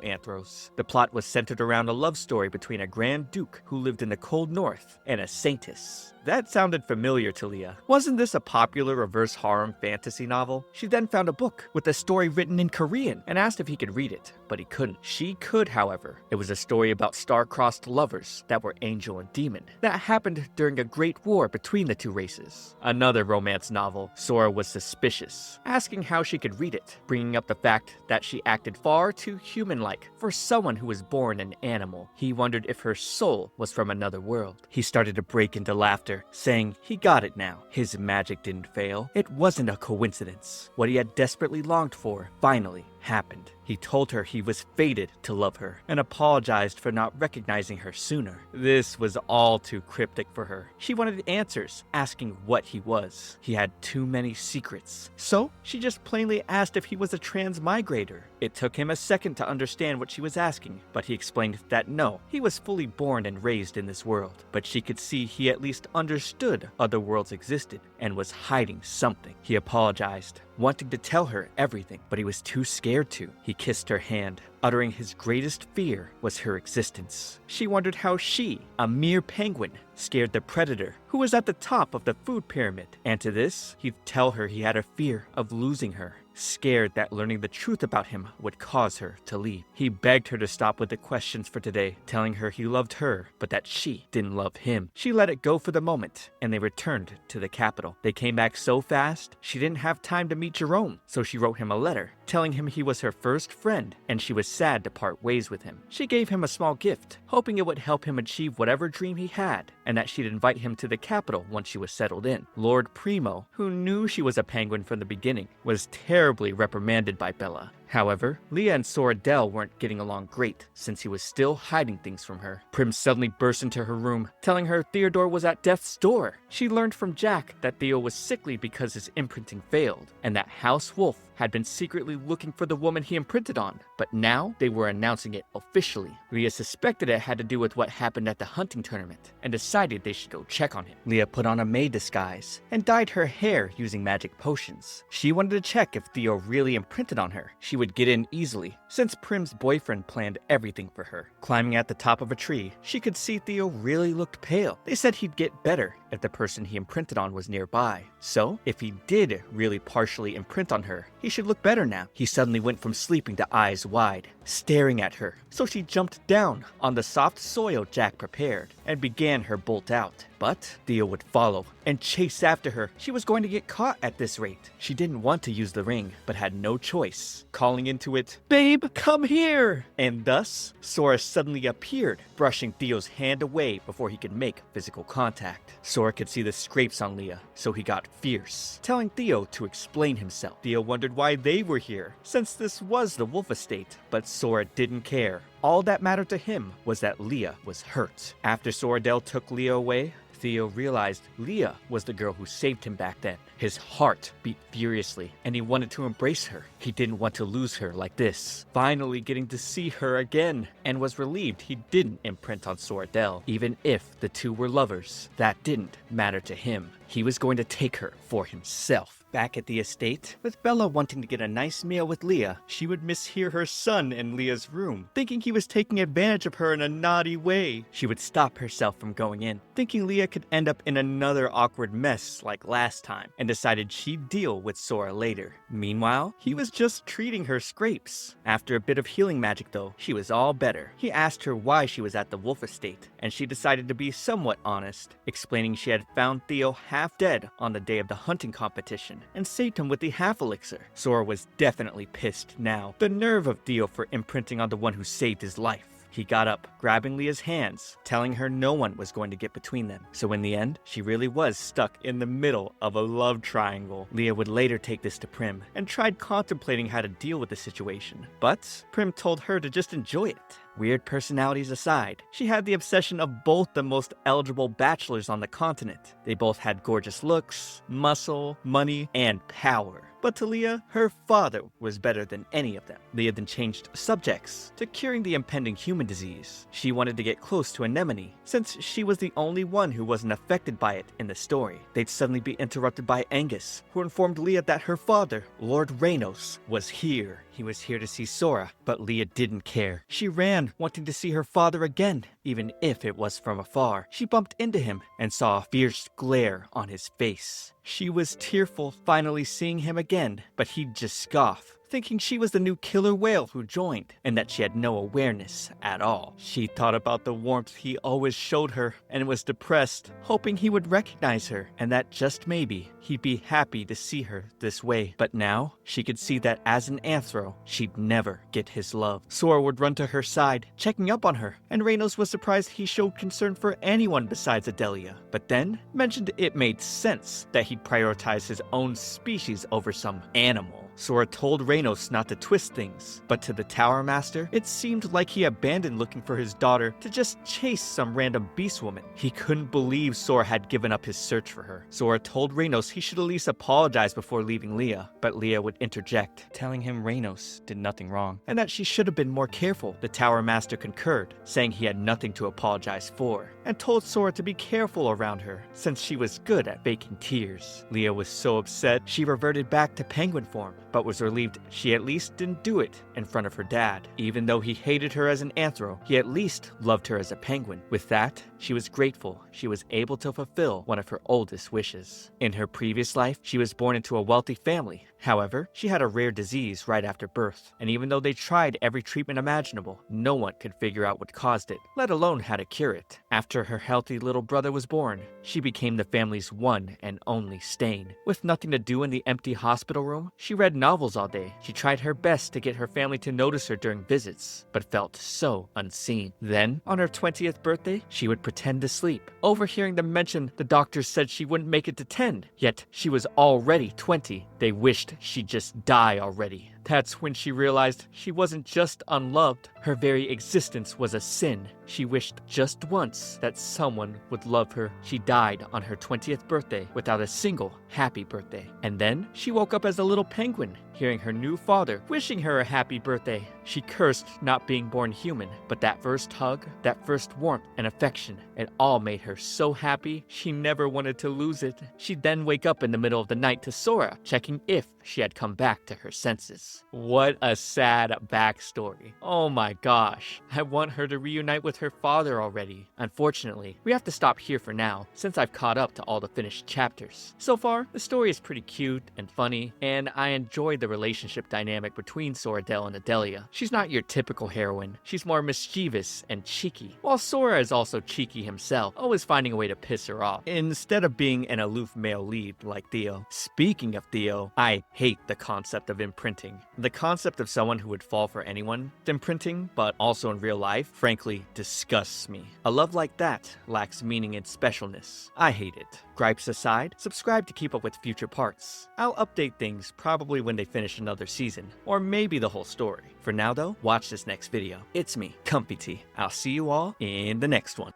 anthros. The plot was centered around a love story between a Grand Duke who lived in the cold north and a saintess. That sounded familiar to Leah. Wasn't this a popular reverse harem fantasy novel? She then found a book with a story written in Korean and asked if he could read it, but he couldn't. She could, however. It was a story about star-crossed lovers that were angel and demon that happened during a great war between the two races. Another romance novel. Sora was suspicious, asking how she could read it, bringing up the fact that she acted far too human-like for someone who was born an animal. He wondered if her soul was from another world. He started to break into laughter, saying he got it now. His magic didn't fail. It wasn't a coincidence. What he had desperately longed for finally happened. He told her he was fated to love her and apologized for not recognizing her sooner. This was all too cryptic for her. She wanted answers, asking what he was. He had too many secrets. So she just plainly asked if he was a transmigrator. It took him a second to understand what she was asking, but he explained that no, he was fully born and raised in this world. But she could see he at least understood other worlds existed and was hiding something. He apologized, wanting to tell her everything, but he was too scared to. He kissed her hand, uttering his greatest fear was her existence. She wondered how she, a mere penguin, scared the predator who was at the top of the food pyramid. And to this, he'd tell her he had a fear of losing her, scared that learning the truth about him would cause her to leave. He begged her to stop with the questions for today, telling her he loved her, but that she didn't love him. She let it go for the moment, and they returned to the capital. They came back so fast, she didn't have time to meet Jerome, so she wrote him a letter, telling him he was her first friend, and she was sad to part ways with him. She gave him a small gift, hoping it would help him achieve whatever dream he had, and that she'd invite him to the capital once she was settled in. Lord Primo, who knew she was a penguin from the beginning, was terribly reprimanded by Bella. However, Leah and Souradel weren't getting along great, since he was still hiding things from her. Prim suddenly burst into her room, telling her Theodore was at death's door. She learned from Jack that Theo was sickly because his imprinting failed, and that House Wolf had been secretly looking for the woman he imprinted on, but now they were announcing it officially. Leah suspected it had to do with what happened at the hunting tournament, and decided they should go check on him. Leah put on a maid disguise, and dyed her hair using magic potions. She wanted to check if Theo really imprinted on her. She would get in easily, since Prim's boyfriend planned everything for her. Climbing at the top of a tree, she could see Theo really looked pale. They said he'd get better if the person he imprinted on was nearby. So, if he did really partially imprint on her, he should look better now. He suddenly went from sleeping to eyes wide, staring at her. So she jumped down on the soft soil Jack prepared and began her bolt out. But Theo would follow and chase after her. She was going to get caught at this rate. She didn't want to use the ring, but had no choice, calling into it, "Babe, come here!" And thus, Sora suddenly appeared, brushing Theo's hand away before he could make physical contact. Sora could see the scrapes on Leah, so he got fierce, telling Theo to explain himself. Theo wondered why they were here, since this was the wolf estate, but Sora didn't care. All that mattered to him was that Leah was hurt. After Souradel took Leah away, Theo realized Leah was the girl who saved him back then. His heart beat furiously, and he wanted to embrace her. He didn't want to lose her like this, finally getting to see her again, and was relieved he didn't imprint on Souradel. Even if the two were lovers, that didn't matter to him. He was going to take her for himself. Back at the estate, with Bella wanting to get a nice meal with Leah, she would mishear her son in Leah's room, thinking he was taking advantage of her in a naughty way. She would stop herself from going in, thinking Leah could end up in another awkward mess like last time, and decided she'd deal with Sora later. Meanwhile, he was just treating her scrapes. After a bit of healing magic though, she was all better. He asked her why she was at the wolf estate, and she decided to be somewhat honest, explaining she had found Theo half dead on the day of the hunting competition, and saved him with the half elixir. Sora was definitely pissed now. The nerve of Theo for imprinting on the one who saved his life. He got up, grabbing Leah's hands, telling her no one was going to get between them. So in the end, she really was stuck in the middle of a love triangle. Leah would later take this to Prim, and tried contemplating how to deal with the situation. But Prim told her to just enjoy it. Weird personalities aside, she had the obsession of both the most eligible bachelors on the continent. They both had gorgeous looks, muscle, money, and power. But to Leah, her father was better than any of them. Leah then changed subjects to curing the impending human disease. She wanted to get close to Anemone, since she was the only one who wasn't affected by it in the story. They'd suddenly be interrupted by Angus, who informed Leah that her father, Lord Rainos, was here. he was here to see Sora, but Leah didn't care. She ran, wanting to see her father again, even if it was from afar. She bumped into him and saw a fierce glare on his face. She was tearful finally seeing him again, but he'd just scoff, thinking she was the new killer whale who joined, and that she had no awareness at all. She thought about the warmth he always showed her, and was depressed, hoping he would recognize her, and that just maybe, he'd be happy to see her this way. But now, she could see that as an Anthro, she'd never get his love. Sora would run to her side, checking up on her, and Reynos was surprised he showed concern for anyone besides Adelia, but then mentioned it made sense that he'd prioritize his own species over some animal. Sora told Reynos not to twist things, but to the Tower Master, it seemed like he abandoned looking for his daughter to just chase some random beast woman. He couldn't believe Sora had given up his search for her. Sora told Reynos he should at least apologize before leaving Leah, but Leah would interject, telling him Reynos did nothing wrong, and that she should have been more careful. The Tower Master concurred, saying he had nothing to apologize for, and told Sora to be careful around her, since she was good at faking tears. Leah was so upset, she reverted back to penguin form, but was relieved she at least didn't do it in front of her dad. Even though he hated her as an Anthro, he at least loved her as a penguin. With that, she was grateful she was able to fulfill one of her oldest wishes. In her previous life, she was born into a wealthy family. However, she had a rare disease right after birth, and even though they tried every treatment imaginable, no one could figure out what caused it, let alone how to cure it. After her healthy little brother was born, she became the family's one and only stain. With nothing to do in the empty hospital room, she read novels all day. She tried her best to get her family to notice her during visits, but felt so unseen. Then, on her 20th birthday, she would pretend to sleep, overhearing them mention the doctors said she wouldn't make it to 10, yet she was already 20. They wished she'd just die already. That's when she realized she wasn't just unloved, her very existence was a sin. She wished just once that someone would love her. She died on her 20th birthday without a single happy birthday. And then she woke up as a little penguin, hearing her new father wishing her a happy birthday. She cursed not being born human, but that first hug, that first warmth and affection, it all made her so happy she never wanted to lose it. She'd then wake up in the middle of the night to Sora, checking if she had come back to her senses. What a sad backstory. Oh my gosh, I want her to reunite with her father already. Unfortunately, we have to stop here for now, since I've caught up to all the finished chapters. So far, the story is pretty cute and funny, and I enjoyed the relationship dynamic between Souradel and Adelia. She's not your typical heroine, she's more mischievous and cheeky, while Sora is also cheeky himself, always finding a way to piss her off, instead of being an aloof male lead like Theo. Speaking of Theo, I hate the concept of imprinting. The concept of someone who would fall for anyone imprinting, but also in real life, frankly disgusts me. A love like that lacks meaning and specialness. I hate it. Gripes aside, subscribe to keep up with future parts. I'll update things probably when they finish another season, or maybe the whole story. For now though, watch this next video. It's me, ComfyTea. I'll see you all in the next one.